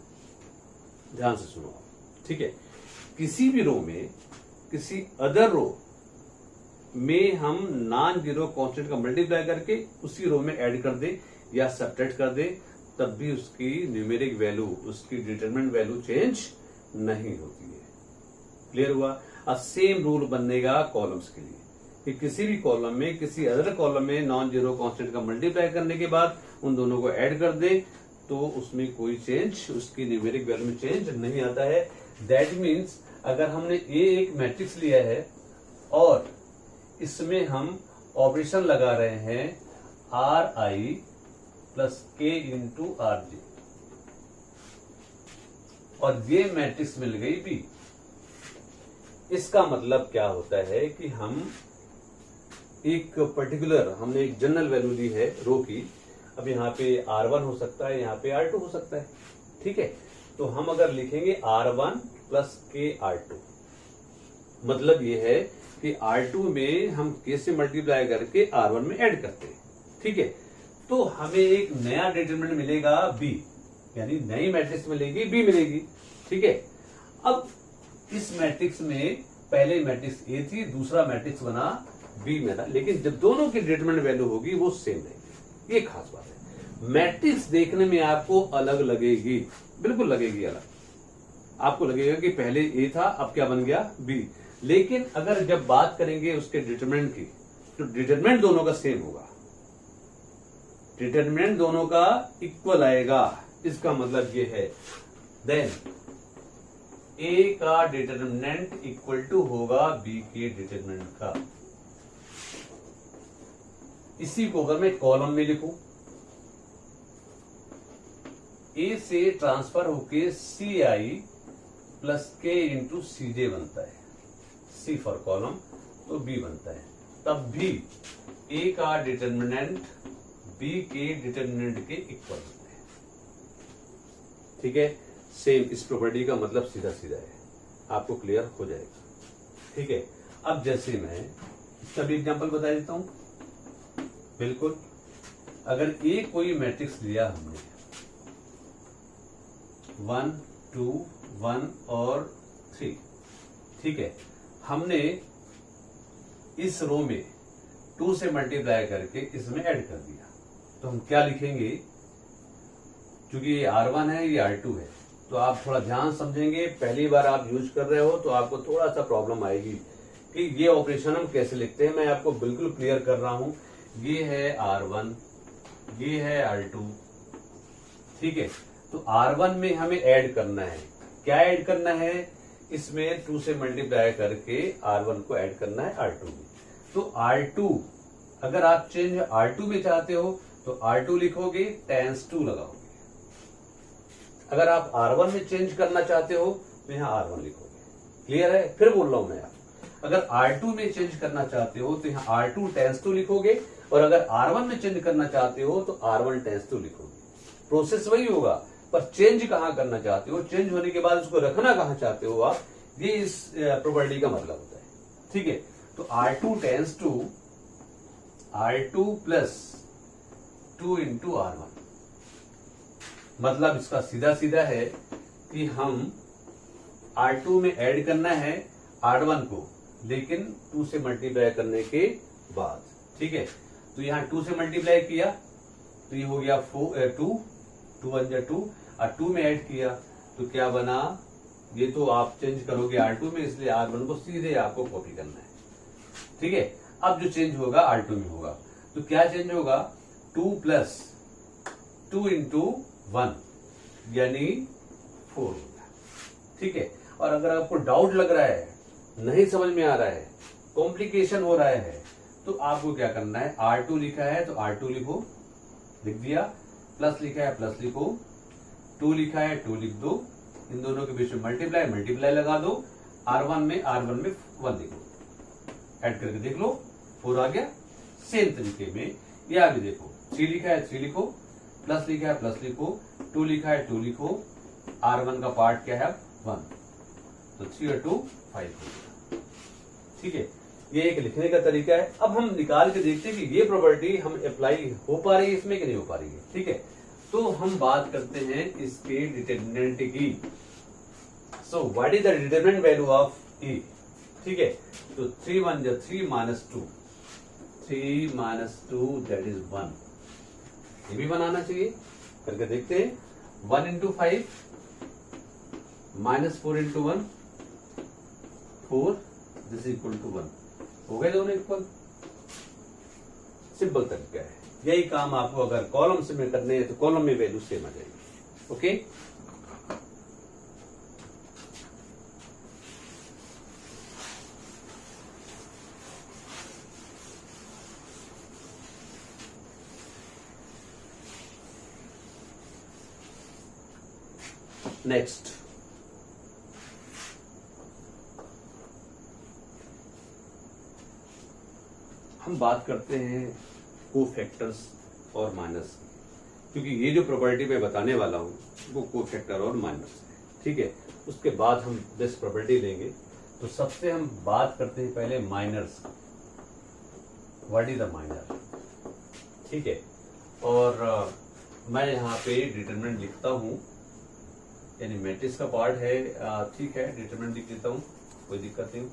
ध्यान से सुनो। ठीक है, किसी भी रो में किसी अदर रो में हम नॉन जीरो कांस्टेंट का मल्टीप्लाई करके उसी रो में ऐड कर दे या सब्ट्रैक्ट कर दे, तब भी उसकी न्यूमेरिक वैल्यू, उसकी डिटरमिनेंट वैल्यू चेंज नहीं होती है। क्लियर हुआ? अब सेम रूल बनेगा कॉलम्स के लिए कि किसी भी कॉलम में किसी अदर कॉलम में नॉन जीरो कांस्टेंट का मल्टीप्लाई करने के बाद उन दोनों को ऐड कर दे तो उसमें कोई चेंज, उसकी न्यूमेरिक वैल्यू में चेंज नहीं आता है। दैट मीन्स अगर हमने ये एक मैट्रिक्स लिया है और इसमें हम ऑपरेशन लगा रहे हैं RI plus K into RJ और ये मैट्रिक्स मिल गई B, इसका मतलब क्या होता है कि हम एक पर्टिकुलर, हमने एक जनरल वैल्यू दी है रो की। अब यहाँ पे R1 हो सकता है, यहाँ पे R2 हो सकता है। ठीक है, तो हम अगर लिखेंगे R1 प्लस K R2, मतलब ये है कि R2 में हम K से मल्टीप्लाई करके R1 में ऐड करते हैं। ठीक है, तो हमें एक नया डिटरमिनेंट मिलेगा B, यानी नई मैट्रिक्स मिलेगी B मिलेगी। ठीक है, अब इस मैट्रिक्स में पहले मैट्रिक्स A थी, दूसरा मैट्रिक्स बना B में था, लेकिन जब दोनों की डिटरमिनेंट वैल्यू होगी वो सेम रहेगी। ये खास बात है। मैट्रिक्स देखने में आपको अलग लगेगी, बिल्कुल लगेगी अलग। आपको लगेगा कि पहले A था, अब क्या बन गया B, लेकिन अगर जब बात करेंगे उसके डिटरमिनेंट की तो डिटरमिनेंट दोनों का सेम होगा, डिटरमिनेंट दोनों का इक्वल आएगा। इसका मतलब ये है देन ए का डिटरमिनेंट इक्वल टू होगा बी के डिटरमिनेंट का। इसी को अगर मैं कॉलम में लिखूं, ए से ट्रांसफर होके सी आई प्लस के इंटू सी जे बनता है, सी फॉर कॉलम तो बी बनता है, तब भी ए का डिटरमिनेंट बी के डिटरमिनेंट के इक्वल होता है। ठीक है, सेम इस प्रॉपर्टी का मतलब सीधा सीधा है, आपको क्लियर हो जाएगा। ठीक है, अब जैसे मैं इसका भी एग्जांपल बता देता हूं। बिल्कुल, अगर ए कोई मैट्रिक्स लिया हमने 1 2 1 और 3, ठीक है, हमने इस रो में 2 से मल्टीप्लाई करके इसमें ऐड कर दिया, तो हम क्या लिखेंगे, क्योंकि ये R1 है ये R2 है, तो आप थोड़ा ध्यान समझेंगे, पहली बार आप यूज कर रहे हो तो आपको थोड़ा सा प्रॉब्लम आएगी कि ये ऑपरेशन हम कैसे लिखते हैं। मैं आपको बिल्कुल क्लियर कर रहा हूं, ये है R1, ये है R2, ठीक है, तो R1 में हमें ऐड करना है, क्या ऐड करना है, इसमें 2 से मल्टीप्लाई करके R1 को ऐड करना है R2 में। तो R2 अगर आप चेंज R2 में चाहते हो तो R2 लिखोगे, टाइम्स 2 लगाओगे। अगर आप R1 में चेंज करना चाहते हो तो यहाँ R1 लिखोगे। क्लियर है, फिर बोल रहा हूं मैं आप, अगर R2 में चेंज करना चाहते हो तो यहाँ R2 टाइम्स 2 लिखोगे, और अगर R1 में चेंज करना चाहते हो तो R1 टाइम्स 2 लिखोगे। प्रोसेस वही होगा, पर चेंज कहां करना चाहते हो, चेंज होने के बाद उसको रखना कहां चाहते हो आप, ये इस प्रॉपर्टी का मतलब होता है। ठीक है, तो R2 times 2 R2 plus 2 into R1, मतलब इसका सीधा सीधा है कि हम R2 में ऐड करना है R1 को, लेकिन 2 से मल्टीप्लाई करने के बाद। ठीक है, तो यहां 2 से मल्टीप्लाई किया तो ये हो गया 2 2 1 2, और 2 में ऐड किया तो क्या बना, ये तो आप चेंज करोगे R2 में, इसलिए R1 को सीधे आपको कॉपी करना है। ठीक है, अब जो चेंज होगा R2 में होगा, तो क्या चेंज होगा, 2 प्लस 2 इंटू 1 यानी 4 होगा। ठीक है, और अगर आपको डाउट लग रहा है, नहीं समझ में आ रहा है, कॉम्प्लिकेशन हो रहा है, तो आपको क्या करना है, R2 लिखा है तो R2 लिखो, लिख दिया, प्लस लिखा है प्लस लिखो, 2 लिखा है 2 लिख दो, इन दोनों के बीच में मल्टीप्लाई मल्टीप्लाई लगा दो, R1 में 1 लिखो, ऐड करके देख लो 4 आ गया। सेम तरीके में ये आगे देखो, 3 लिखा है 3 लिखो, प्लस लिखा है प्लस लिखो, 2 लिखा है 2 लिखो, R1 का पार्ट क्या है 1, तो 3 और 2 5 हो गया। ठीक है, ये एक लिखने का तरीका है। अब हम निकाल के देखते हैं कि ये प्रॉपर्टी हम अप्लाई हो पा रही है इसमें कि नहीं हो पा रही है। ठीक है, तो हम बात करते हैं इसके डिटरमिनेंट की। So what is the determinant value of E? ठीक है, तो 3 1 3 माइनस 2, 3 माइनस 2 दैट इज 1, ये भी बनाना चाहिए, करके देखते हैं। 1 into 5 minus 4 into 1 4, this equal to 1, हो गए दोनों इक्वल। सिंपल तरीका है, यही काम आपको अगर कॉलम से में करने हैं तो कॉलम में वैल्यू सेम आ जाएगी। ओके, नेक्स्ट हम बात करते हैं कोफैक्टर्स और माइनस की, क्योंकि ये जो प्रॉपर्टी मैं बताने वाला हूं वो कोफैक्टर और माइनस है। ठीक है, उसके बाद हम दिस प्रॉपर्टी लेंगे। तो सबसे हम बात करते हैं पहले minors, what is the minor. ठीक है, और मैं यहाँ पे डिटरमिनेंट लिखता हूं, यानी मैट्रिक्स का पार्ट है, ठीक है, डिटरमिनेंट लिख देता हूं, कोई दिक्कत नहीं।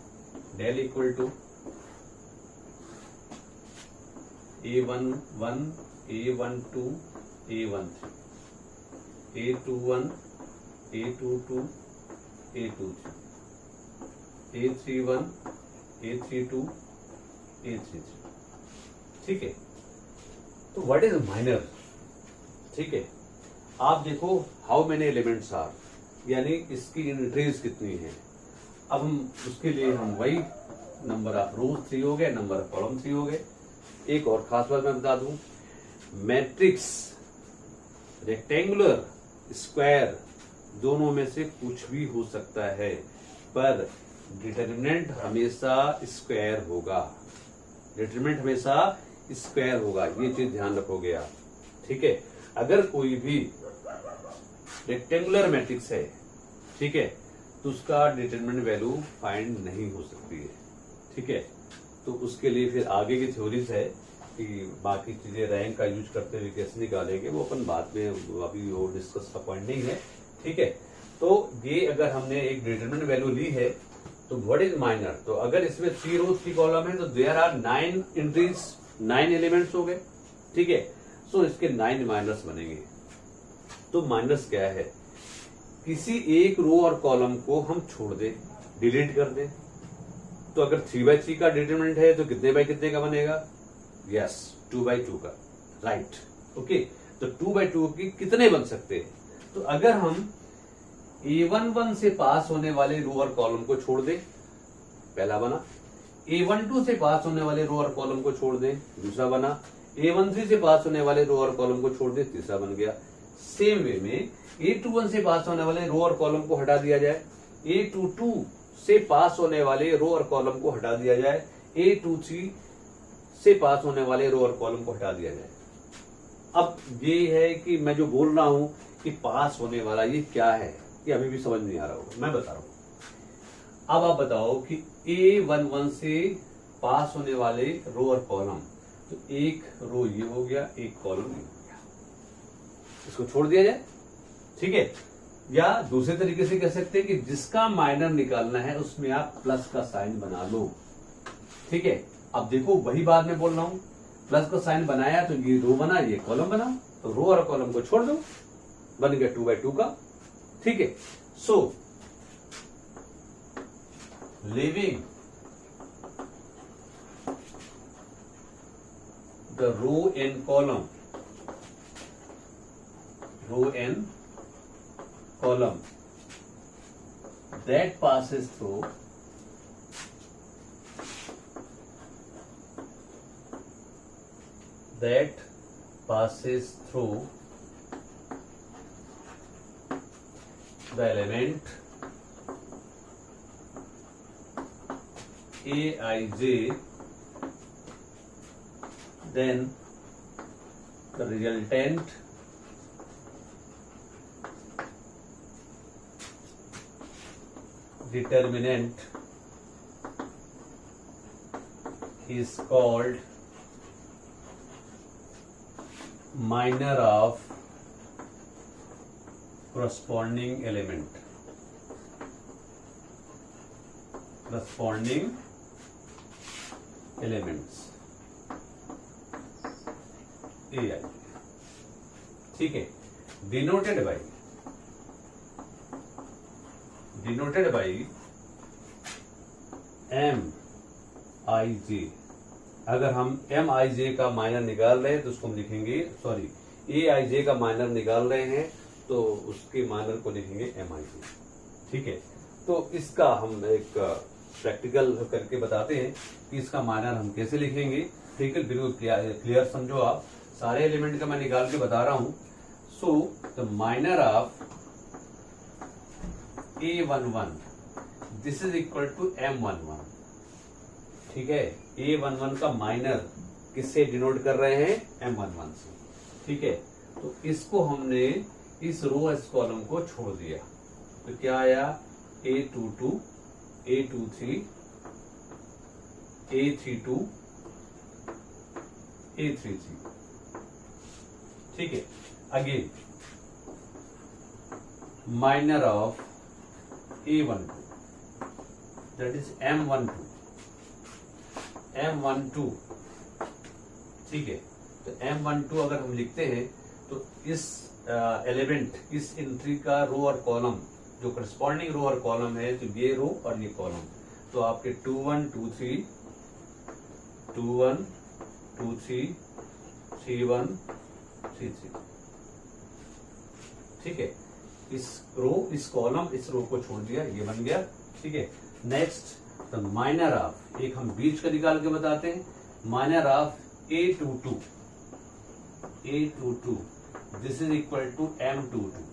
Del equal to A11 A12 A13 A21 A22 A23 A31 A32 A33, ठीक है। तो व्हाट इज माइनर, ठीक है। आप देखो हाउ मेनी एलिमेंट्स आर, यानी इसकी एंट्रीज कितनी है। अब हम उसके लिए हम वही नंबर ऑफ रोज 3 हो गए, नंबर ऑफ कॉलम 3 हो गए। एक और खास बात मैं बता दूं, मैट्रिक्स रेक्टेंगुलर स्क्वायर दोनों में से कुछ भी हो सकता है, पर डिटर्मिनेंट हमेशा स्क्वायर होगा, डिटर्मिनेंट हमेशा स्क्वायर होगा, ये चीज ध्यान रखोगे आप, ठीक है। अगर कोई भी रेक्टेंगुलर मैट्रिक्स है, ठीक है, तो उसका डिटरमिनेंट वैल्यू फाइंड नहीं हो सकती है, ठीक है। तो उसके लिए फिर आगे की थ्योरीज है कि बाकी चीजें रैंक का यूज करते हुए कैसे निकालेंगे, वो अपन बाद में, अभी वो डिस्कस का पॉइंट नहीं है, ठीक है। तो ये अगर हमने एक डिटरमिनेंट वैल्यू ली है, तो व्हाट इज माइनर, तो अगर इसमें 3 रो 3 कॉलम है तो देयर आर 9 एंट्रीज, 9 एलिमेंट्स हो गए, ठीक है। सो इसके 9 माइनस बनेंगे। तो माइनस क्या है, किसी एक रो और कॉलम को हम छोड़ दें, डिलीट कर दें। तो अगर 3/3 का डिटरमिनेंट है तो कितने बाय कितने का बनेगा, यस 2/2 का, राइट, ओके। तो 2/2 की कितने बन सकते हैं, तो अगर हम A11 से पास होने वाले रो और कॉलम को छोड़ दें, पहला बना। A12 से पास होने वाले रो और कॉलम को छोड़ दें, दूसरा बना। A13 से पास होने वाले रो और कॉलम को छोड़ दें, तीसरा बन गया। सेम वे में A21 से पास होने वाले रो और कॉलम को हटा दिया जाए, A22 से पास होने वाले रो और कॉलम को हटा दिया जाए, A23 से पास होने वाले रो और कॉलम को हटा दिया जाए। अब ये है कि मैं जो बोल रहा हूं कि पास होने वाला ये क्या है, ये अभी भी समझ नहीं आ रहा होगा, मैं बता रहा हूं। अब आप बताओ कि A11 से पास होने वाले रो और कॉलम, तो एक रो ये हो गया, एक कॉलम ये हो गया, इसको छोड़ दिया जाए, ठीक है। या दूसरे तरीके से कह सकते हैं कि जिसका माइनर निकालना है उसमें आप प्लस का साइन बना लो, ठीक है। अब देखो वही बात मैं बोल रहा हूं, प्लस का साइन बनाया तो ये रो बना, ये कॉलम बना, तो रो और कॉलम को छोड़ दो, बन गया 2/2 का, ठीक है। So living the row and column, row and column that passes through the element Aij, then the resultant determinant is called minor of corresponding element, corresponding elements AI, ठीक है। denoted by MIJ। अगर हम MIJ का minor निकाल रहे हैं तो उसको हम लिखेंगे, सॉरी AIJ का माइनर निकाल रहे हैं तो उसके माइनर को लिखेंगे MIJ, ठीक है। तो इसका हम एक प्रैक्टिकल करके बताते हैं कि इसका माइनर हम कैसे लिखेंगे, ठीक है। बिल्कुल क्लियर समझो आप, सारे एलिमेंट का मैं निकाल के बता रहा हूं। So the minor of A11 this is equal to M11, ठीक है। A11 का माइनर किससे डिनोट कर रहे हैं, M11 से, ठीक है। तो इसको हमने इस रो एस कॉलम को छोड़ दिया, तो क्या आया A22, A23, A32, A33, ठीक है। Again minor of A12 that is M12, ठीक है। तो M12 अगर हम लिखते हैं तो इस एलिमेंट, इस एंट्री का रो और कॉलम जो करस्पॉन्डिंग रो और कॉलम है, तो ये रो और ये कॉलम, तो आपके 2 1 2 3, 2 1 2 3 3 1 3 3। ठीक है, इस कॉलम इस रो को छोड़ दिया, ये बन गया। ठीक है, नेक्स्ट द माइनर ऑफ, एक हम बीच का निकाल के बताते हैं, minor of A22 this is equal to M22।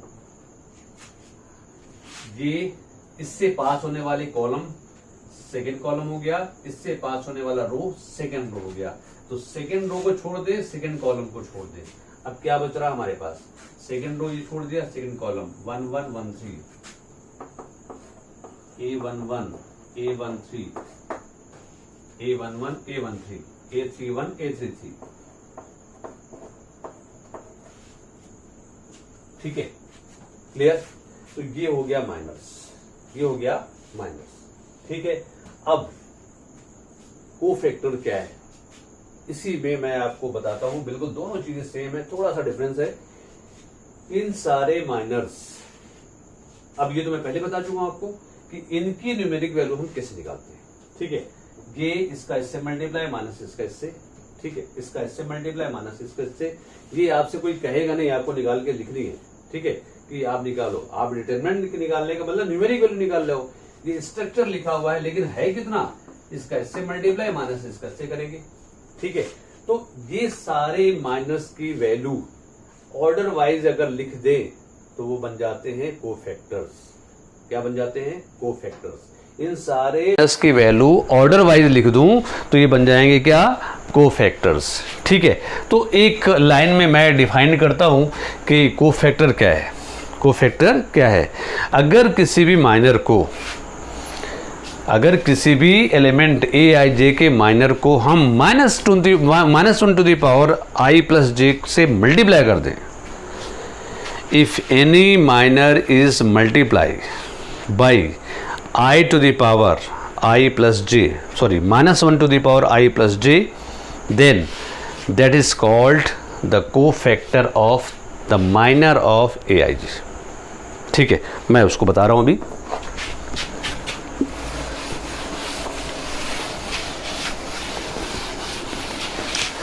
ये इससे पास होने वाली कॉलम सेकेंड कॉलम हो गया, इससे पास होने वाला रो सेकेंड रो हो गया। तो सेकेंड रो को छोड़ दे, सेकेंड कॉलम को छोड़ दे। अब क्या बच रहा हमारे पास, सेकेंड रो ये छोड़ दिया, second column 1 1 1 3 A11 A13 A11 A13 A31 A33। ठीक है, क्लियर। तो ये हो गया माइनस, ये हो गया माइनस। ठीक है, अब कोफैक्टर क्या है, इसी में मैं आपको बताता हूं। बिल्कुल दोनों चीजें सेम है, थोड़ा सा डिफरेंस है। इन सारे माइनर्स, अब ये तो मैं पहले बता चुका हूं आपको कि इनकी न्यूमेरिक वैल्यू हम कैसे निकालते हैं। ठीक है, ये इसका इससे मल्टीप्लाई माइनस इसका इससे, ठीक है, इसका इससे मल्टीप्लाई माइनस इसका इससे। ये आपसे कोई कहेगा नहीं, आपको निकाल के लिखनी है। ठीक है, कि आप निकालो, आप डिटरमिनेंट निकालने का मतलब न्यूमेरिक वैल्यू निकाल रहे हो। ये स्ट्रक्चर लिखा हुआ है, लेकिन है कितना, इसका इससे मल्टीप्लाई माइनस इसका इससे करेंगे। ठीक है, तो ये सारे माइनस की वैल्यू ऑर्डर वाइज अगर लिख दे तो वो बन जाते हैं कोफैक्टर्स। क्या बन जाते हैं, कोफैक्टर्स। इन सारे माइनस की वैल्यू ऑर्डर वाइज लिख दूं तो ये बन जाएंगे क्या, कोफैक्टर्स। ठीक है, तो एक लाइन में मैं डिफाइन करता हूं कि कोफैक्टर क्या है। कोफैक्टर क्या है, अगर किसी भी माइनर को, अगर किसी भी एलिमेंट ए आई जे के माइनर को हम minus one to the power I plus J से मल्टीप्लाई कर दें, if any minor is multiply by I to the power I plus J, sorry minus one to the power I plus J, then that is called the cofactor of the minor of A I J. ठीक है, मैं उसको बता रहा हूं अभी।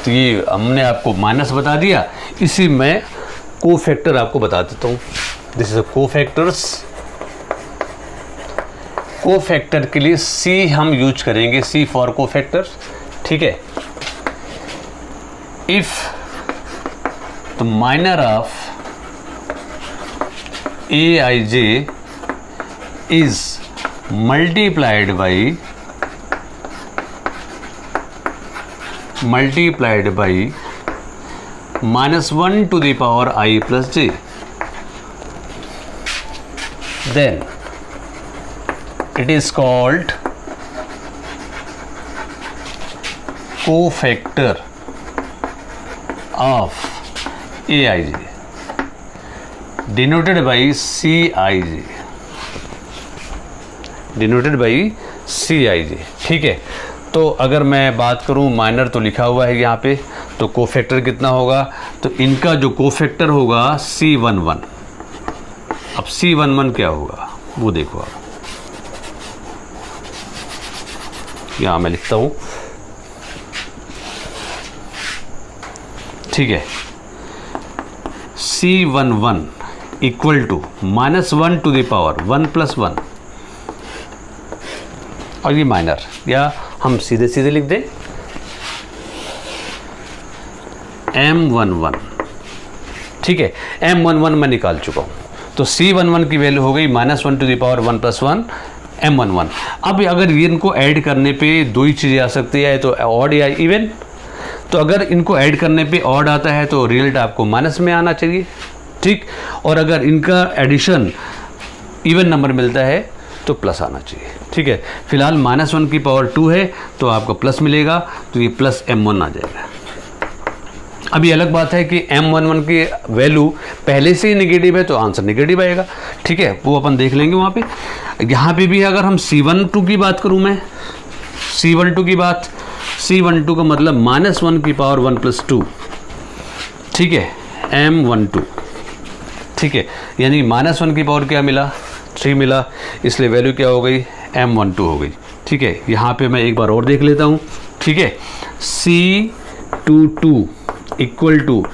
तो ये हमने आपको माइनस बता दिया, इसी में कोफैक्टर आपको बता देता हूं। This is cofactors. कोफैक्टर के लिए सी हम यूज करेंगे, सी फॉर कोफैक्टर। ठीक है, if the minor of A I J is multiplied by minus one to the power I plus J, then it is called cofactor of AIJ, denoted by CIJ, denoted by CIJ। ठीक है, तो अगर मैं बात करूं, minor तो लिखा हुआ है यहाँ पे, तो कोफैक्टर कितना होगा, तो इनका जो कोफैक्टर होगा C11। अब C11 क्या होगा वो देखो आप, यहां मैं लिखता हूं। ठीक है, C11 equal to minus one to the power 1 + 1, और ये माइनर, या हम सीधे सीधे लिख दें M11। ठीक है, M11 मैं निकाल चुका हूं, तो C11 की वैल्यू हो गई minus one to the power 1 + 1 M11। अब अगर ये इनको ऐड करने पे दो ही चीज़ें आ सकती है, तो ऑड या इवन। तो अगर इनको ऐड करने पे ऑड आता है तो रिजल्ट आपको माइनस में आना चाहिए। ठीक, और अगर इनका एडिशन इवन नंबर मिलता है तो प्लस आना चाहिए। ठीक है, फिलहाल -1 की पावर 2 है तो आपको प्लस मिलेगा, तो ये प्लस M1 आ जाएगा। अभी अलग बात है कि M11 की वैल्यू पहले से ही निगेटिव है तो आंसर निगेटिव आएगा। ठीक है, वो अपन देख लेंगे वहाँ पे। यहाँ पे भी अगर हम C12 की बात करूँ, मैं C12 की बात, C12 का मतलब -1 की पावर 1 + 2। ठीक है, M12। ठीक है, यानी -1 की पावर क्या मिला, 3 मिला, इसलिए वैल्यू क्या हो गई, M12 हो गई। ठीक है, यहाँ पे मैं एक बार और देख लेता हूँ। ठीक है, C 2 इक्वल टू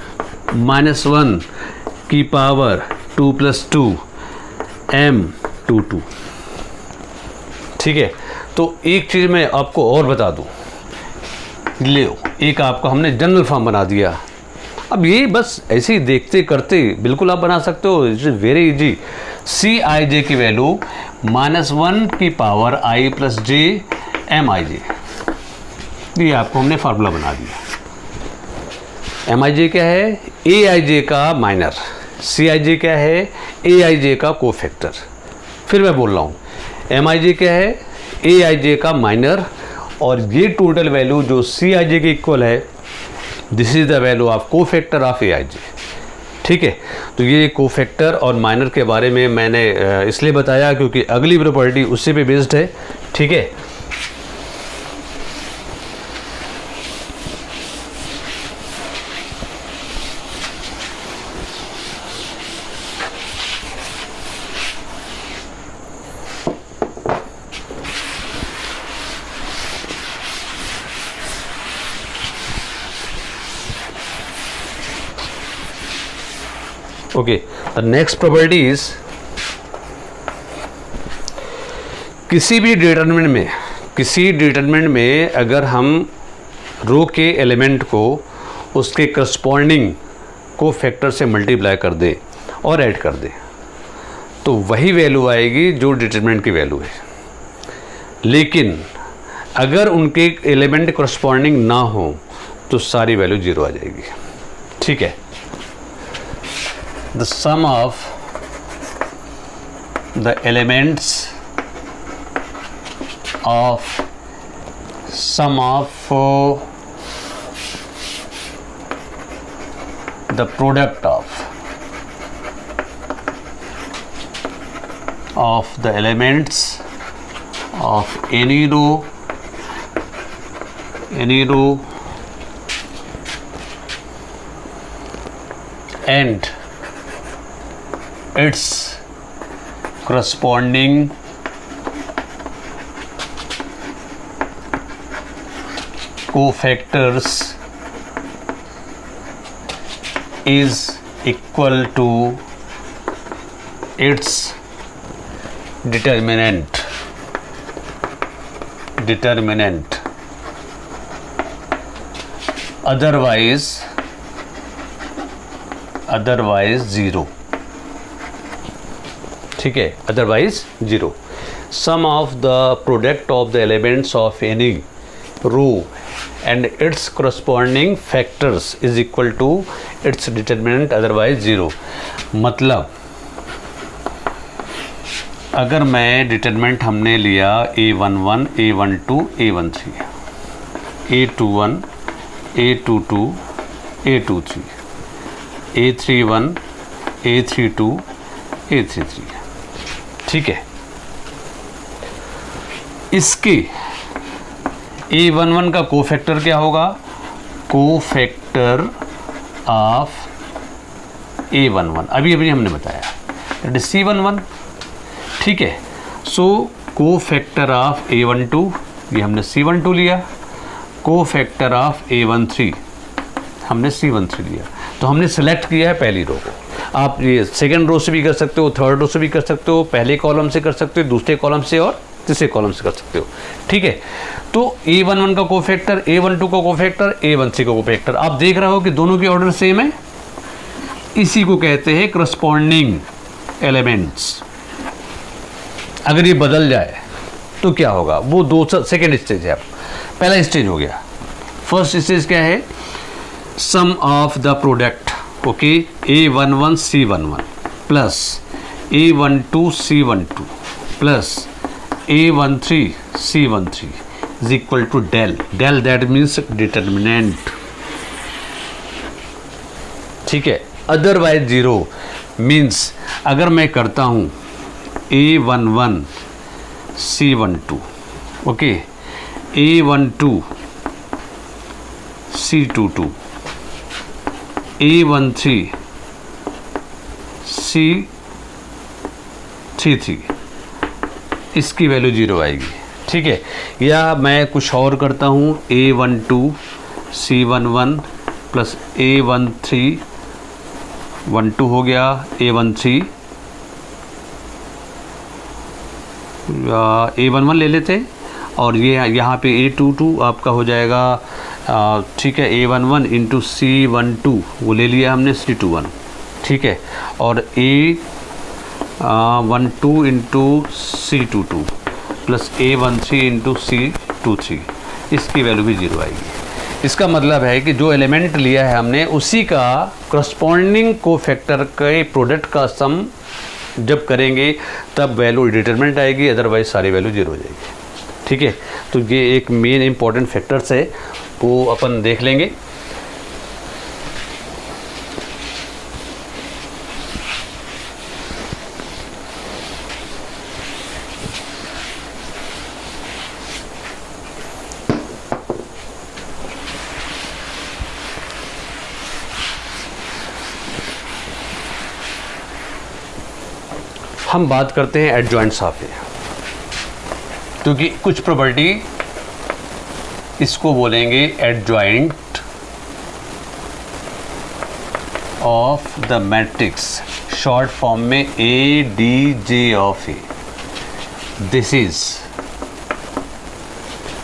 -1 की पावर 2 + 2 m22। ठीक है, तो एक चीज़ मैं आपको और बता दूं, ले एक आपको हमने जनरल फॉर्म बना दिया। अब ये बस ऐसे ही देखते करते बिल्कुल आप बना सकते हो, इट्स वेरी इजी। सी आई जे की वैल्यू -1 की पावर i + j mij, ये आपको हमने फार्मूला बना दिया। mij क्या है? aij का माइनर, cij क्या है? aij का कोफैक्टर। फिर मैं बोल रहा हूँ, mij क्या है? aij का माइनर, और ये टोटल वैल्यू जो cij के इक्वल है, this is the value of cofactor of aij। ठीक है, तो ये कोफैक्टर और माइनर के बारे में मैंने इसलिए बताया क्योंकि अगली प्रॉपर्टी उसी पे बेस्ड है। ठीक है, okay, the next property is, किसी डिटरमिनेंट में अगर हम रो के एलिमेंट को उसके करस्पॉन्डिंग कोफैक्टर से मल्टीप्लाई कर दें और ऐड कर दें, तो वही वैल्यू आएगी जो डिटरमिनेंट की वैल्यू है। लेकिन अगर उनके एलिमेंट करस्पॉन्डिंग ना हो तो सारी वैल्यू 0 आ जाएगी। ठीक है, the sum of the elements of sum of the product of the elements of any row and its corresponding cofactors is equal to its determinant otherwise 0। ठीक है, otherwise 0। Sum of the product of the elements of any row and its corresponding factors is equal to its determinant otherwise 0। मतलब अगर मैं determinant हमने लिया a11, a12, a13, a21, a22, a23, a31, a32, a33। ठीक है, इसके a11 का cofactor क्या होगा? कोफैक्टर ऑफ a11 अभी हमने बताया, दैट इज c11। ठीक है, सो कोफैक्टर ऑफ a12 ये हमने c12 लिया, कोफैक्टर ऑफ a13 हमने c13 लिया। तो हमने सेलेक्ट किया है पहली रो को। आप ये सेकेंड रो से भी कर सकते हो, थर्ड रो से भी कर सकते हो, पहले कॉलम से कर सकते हो, दूसरे कॉलम से और तीसरे कॉलम से कर सकते हो। ठीक है, तो a11 का कोफैक्टर, a12 का कोफैक्टर, a13 का कोफैक्टर, आप देख रहे हो कि दोनों के ऑर्डर सेम है। इसी को कहते हैं करस्पॉन्डिंग एलिमेंट्स। अगर ये बदल जाए तो क्या होगा? वो सेकेंड स्टेज है। पहला स्टेज हो गया। फर्स्ट स्टेज क्या है? Sum of the product, okay, a11 c11 plus a12 c12 plus a13 c13 is equal to del. That means determinant. ठीक है, अदरवाइज 0 मीन्स अगर मैं करता हूं a11 c12, okay, a12 c22, a13 c33, इसकी value 0 आएगी। ठीक है, या मैं कुछ और करता हूँ a12 C11 प्लस A13 12 हो गया, A13 A11 ले लेते हैं, और ये यहाँ पे A22 आपका हो जाएगा, ठीक है, A11 इंटू C12 वो ले लिया हमने, C21, ठीक है, और A12 into C22 plus A13 into C23, इसकी वैल्यू भी 0 आएगी। इसका मतलब है कि जो एलिमेंट लिया है हमने उसी का करस्पॉन्डिंग कोफैक्टर के प्रोडक्ट का सम जब करेंगे तब वैल्यू डिटरमिनेंट आएगी, अदरवाइज सारी वैल्यू 0 हो जाएगी। ठीक है, तो ये एक मेन इंपॉर्टेंट फैक्टर्स है, वो अपन देख लेंगे। हम बात करते हैं एडजॉइंट्स ऑफ ए, क्योंकि कुछ प्रॉपर्टी इसको बोलेंगे adjoint of the matrix, short form में A D J of A. This is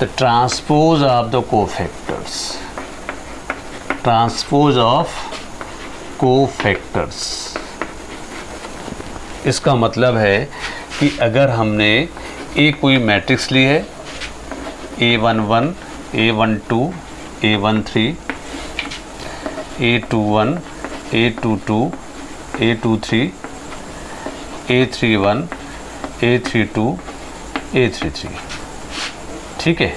the transpose of the cofactors, transpose of cofactors. इसका मतलब है कि अगर हमने एक कोई मैट्रिक्स ली है, A11, A12, A13, A21, A22, A23, A31, A32, A33, ठीक है,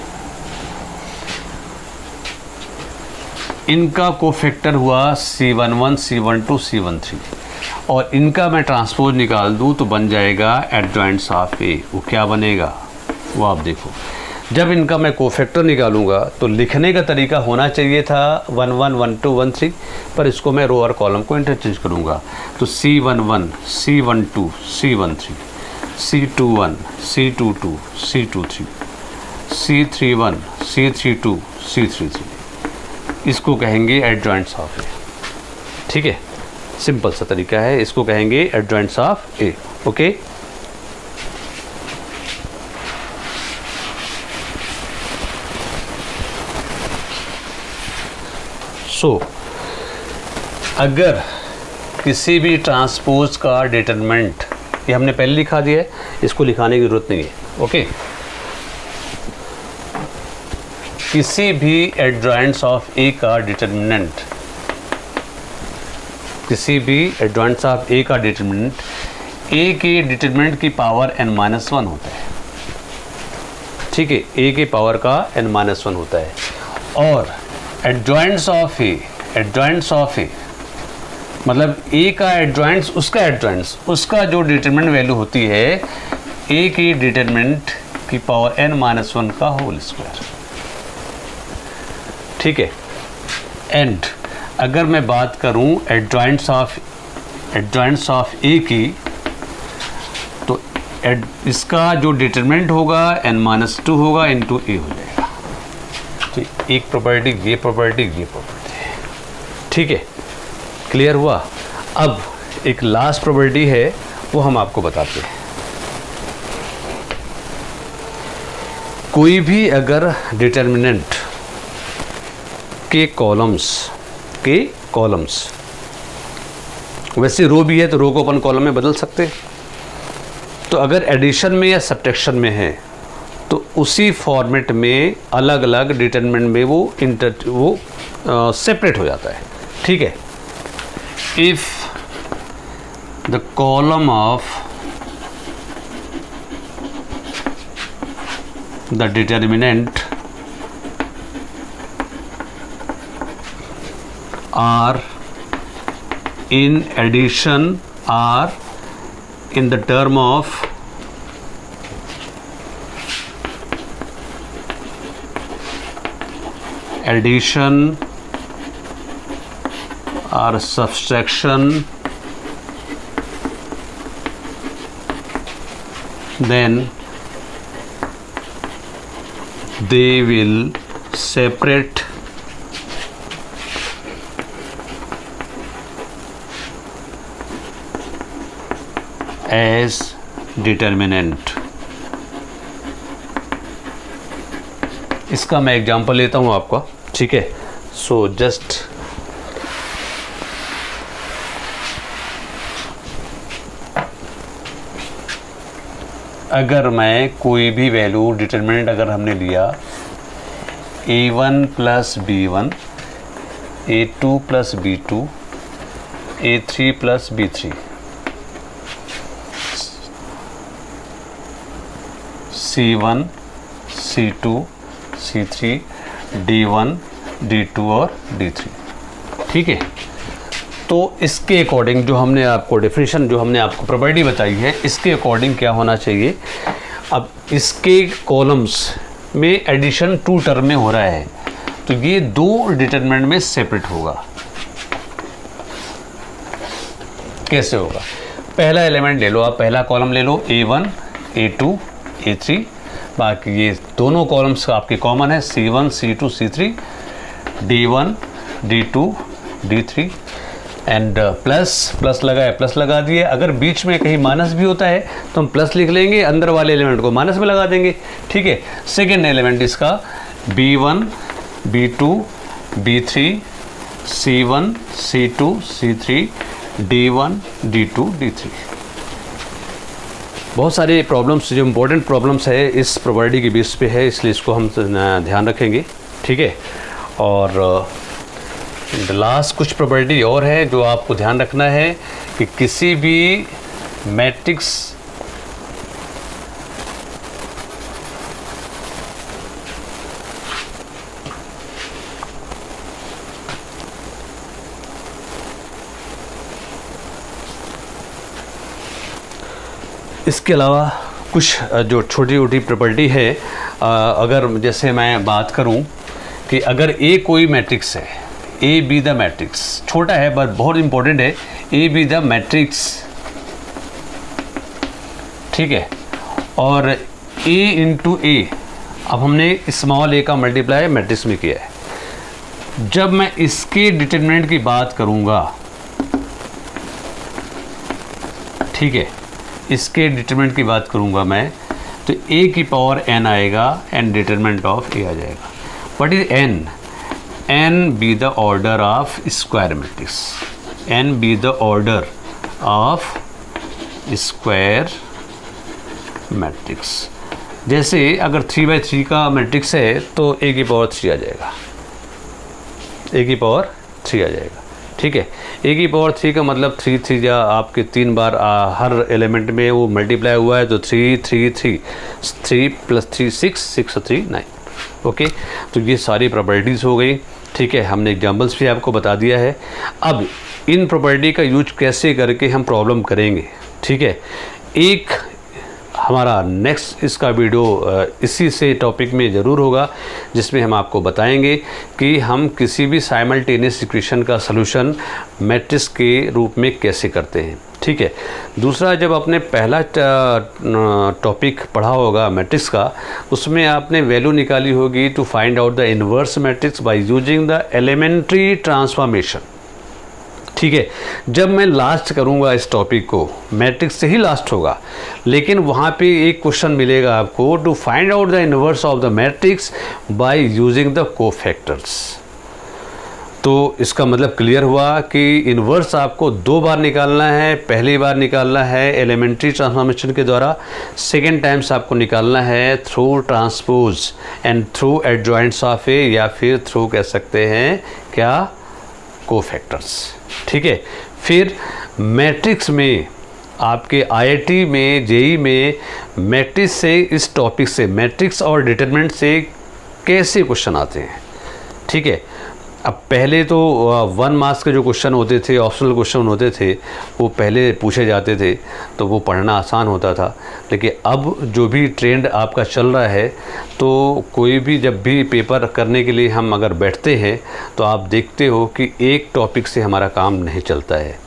इनका कोफैक्टर हुआ C11, C12, C13, और इनका मैं ट्रांसपोज निकाल दूं तो बन जाएगा एडजॉइंट्स ऑफ ए। वो क्या बनेगा वो आप देखो। जब इनका मैं कोफैक्टर निकालूंगा तो लिखने का तरीका होना चाहिए था 1 1 1 2 1 3, पर इसको मैं रो और कॉलम को इंटरचेंज करूंगा। तो C11, C12, C13, C21, C22, C23, C31, C32, C33, इसको कहेंगे एडजॉइंट्स ऑफ ए। ठीक है, सिंपल सा तरीका है, इसको कहेंगे एडजॉइंट्स ऑफ ए। ओके, सो अगर किसी भी ट्रांसपोज का डिटरमिनेंट, ये हमने पहले लिखा दिया है, इसको लिखाने की जरूरत नहीं है। ओके, किसी भी एडजॉइंट्स ऑफ ए का डिटरमिनेंट, किसी भी एडजॉइंट्स ऑफ ए का डिटरमिनेंट ए के डिटरमिनेंट की पावर n-1 होता है। ठीक है, ए के पावर का n-1 होता है, और एडजॉइंट्स ऑफ ए, एडजॉइंट्स ऑफ ए मतलब ए का एडजॉइंट्स, उसका एडजॉइंट्स, उसका जो डिटरमिनेंट वैल्यू होती है ए की डिटरमिनेंट की पावर n-1 का होल स्क्वायर। ठीक है, एंड अगर मैं बात करूं एडजॉइंट्स ऑफ ए की, तो इसका जो डिटरमिनेंट होगा n-2 होगा इंटू ए हो जाएगा। तो एक प्रॉपर्टी, ये प्रॉपर्टी, ये प्रॉपर्टी। ठीक है, क्लियर हुआ। अब एक लास्ट प्रॉपर्टी है, वो हम आपको बताते हैं। कोई भी अगर डिटरमिनेंट के कॉलम्स, वैसे रो भी है तो रो को अपन कॉलम में बदल सकते हैं, तो अगर एडिशन में या सब्ट्रैक्शन में है तो उसी फॉर्मेट में अलग अलग डिटरमिनेंट में वो सेपरेट हो जाता है। ठीक है, if the column of the determinant are in addition are in the term of addition or subtraction, then they will separate as determinant. इसका मैं एग्जांपल लेता हूँ आपका, ठीक है। सो जस्ट अगर मैं कोई भी वैल्यू डिटर्मिनेंट अगर हमने लिया a1 plus b1, a2 plus b2, a3 plus b3, c1, c2, c3, d1, d2 और d3, ठीक है। तो इसके अकॉर्डिंग जो हमने आपको डेफिनेशन, जो हमने आपको प्रॉपर्टी बताई है, इसके अकॉर्डिंग क्या होना चाहिए। अब इसके कॉलम्स में एडिशन 2 टर्म में हो रहा है, तो ये 2 डिटरमिनेंट में सेपरेट होगा। कैसे होगा? पहला एलिमेंट ले लो आप, पहला कॉलम ले लो a1, a2, a3, बाकी ये दोनों कॉलम्स आपके कॉमन है c1, c2, c3, d1, d2, d3 and plus लगा है, प्लस लगा दिए। अगर बीच में कहीं माइनस भी होता है तो हम प्लस लिख लेंगे, अंदर वाले एलिमेंट को माइनस में लगा देंगे, ठीक है। सेकेंड एलिमेंट इसका b1, b2, b3, c1, c2, c3, d1, d2, d3। बहुत सारे प्रॉब्लम्स जो इम्पोर्टेंट प्रॉब्लम्स है इस प्रॉपर्टी के बेस पे है, इसलिए इसको हम ध्यान रखेंगे, ठीक है। और लास्ट कुछ प्रॉपर्टी और है जो आपको ध्यान रखना है कि किसी भी मैट्रिक्स इसके अलावा कुछ जो छोटी छोटी प्रॉपर्टी है, अगर जैसे मैं बात करूं कि अगर ए कोई मैट्रिक्स है, ए बी द मैट्रिक्स, छोटा है बट बहुत इंपॉर्टेंट है, ए बी द मैट्रिक्स, ठीक है। और ए इंटू ए, अब हमने स्मॉल ए का मल्टीप्लाई मैट्रिक्स में किया है। जब मैं इसके डिटरमिनेंट की बात करूंगा, ठीक है, इसके डिटरमिनेंट की बात करूंगा मैं, तो ए की पावर n आएगा एंड डिटरमिनेंट ऑफ ए आ जाएगा। What is n? n be the order of square matrix, n be the order of square matrix। जैसे अगर 3/3 का मैट्रिक्स है तो a की पावर 3 आ जाएगा, a की पावर 3 आ जाएगा, ठीक है। a की पावर 3 का मतलब 3 या आपके 3 बार हर एलिमेंट में वो मल्टीप्लाई हुआ है, तो 3 3 3 3 + 3 6 6 और 3 9, ओके। तो ये सारी प्रॉपर्टीज़ हो गई, ठीक है। हमने एग्जाम्पल्स भी आपको बता दिया है। अब इन प्रॉपर्टी का यूज कैसे करके हम प्रॉब्लम करेंगे, ठीक है। एक हमारा नेक्स्ट इसका वीडियो इसी से टॉपिक में ज़रूर होगा, जिसमें हम आपको बताएंगे कि हम किसी भी साइमल्टेनियस इक्वेशन का सलूशन मैट्रिक्स के रूप में कैसे करते हैं, ठीक है। दूसरा, जब आपने पहला टॉपिक पढ़ा होगा मैट्रिक्स का, उसमें आपने वैल्यू निकाली होगी to find out the inverse matrix by using the elementary transformation, ठीक है। जब मैं लास्ट करूंगा इस टॉपिक को, मैट्रिक्स से ही लास्ट होगा, लेकिन वहाँ पे एक क्वेश्चन मिलेगा आपको, to find out the inverse of the matrix by using the cofactors. तो इसका मतलब क्लियर हुआ कि इन्वर्स आपको 2 बार निकालना है। पहली बार निकालना है एलिमेंट्री ट्रांसफॉर्मेशन के द्वारा, सेकेंड टाइम्स आपको निकालना है through transpose and through adjoints of A, या फिर थ्रू कह सकते हैं क्या, कोफैक्टर्स, ठीक है। फिर मैट्रिक्स में आपके आईआईटी में, जेई में मैट्रिक्स से, इस टॉपिक से, मैट्रिक्स और डिटरमिनेंट से कैसे क्वेश्चन आते हैं, ठीक है। अब पहले तो 1 मार्क्स के जो क्वेश्चन होते थे, ऑप्शनल क्वेश्चन होते थे, वो पहले पूछे जाते थे, तो वो पढ़ना आसान होता था। लेकिन अब जो भी ट्रेंड आपका चल रहा है, तो कोई भी जब भी पेपर करने के लिए हम अगर बैठते हैं, तो आप देखते हो कि एक टॉपिक से हमारा काम नहीं चलता है।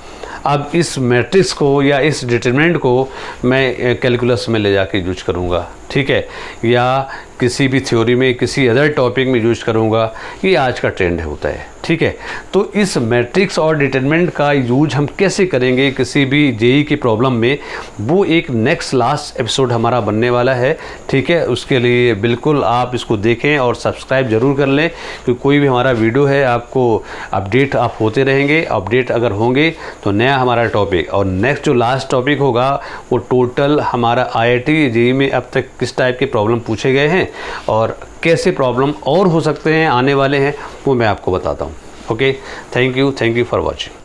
अब इस मैट्रिक्स को या इस डिटरमिनेंट को मैं कैलकुलस में ले जाके यूज करूँगा, ठीक है, या किसी भी थ्योरी में, किसी अदर टॉपिक में यूज करूँगा, ये आज का ट्रेंड होता है, ठीक है। तो इस मैट्रिक्स और डिटरमिनेंट का यूज हम कैसे करेंगे किसी भी जेई की प्रॉब्लम में, वो एक नेक्स्ट लास्ट एपिसोड हमारा बनने वाला है, ठीक है। उसके लिए बिल्कुल आप इसको देखें और सब्सक्राइब ज़रूर कर लें, क्योंकि कोई भी हमारा वीडियो है आपको अपडेट आप होते रहेंगे। अपडेट अगर होंगे तो नया हमारा टॉपिक, और नेक्स्ट जो लास्ट टॉपिक होगा वो टोटल हमारा आईआईटी जेई में अब तक किस टाइप के प्रॉब्लम पूछे गए हैं और कैसे प्रॉब्लम और हो सकते हैं, आने वाले हैं, वो मैं आपको बताता हूँ। Okay, thank you for watching.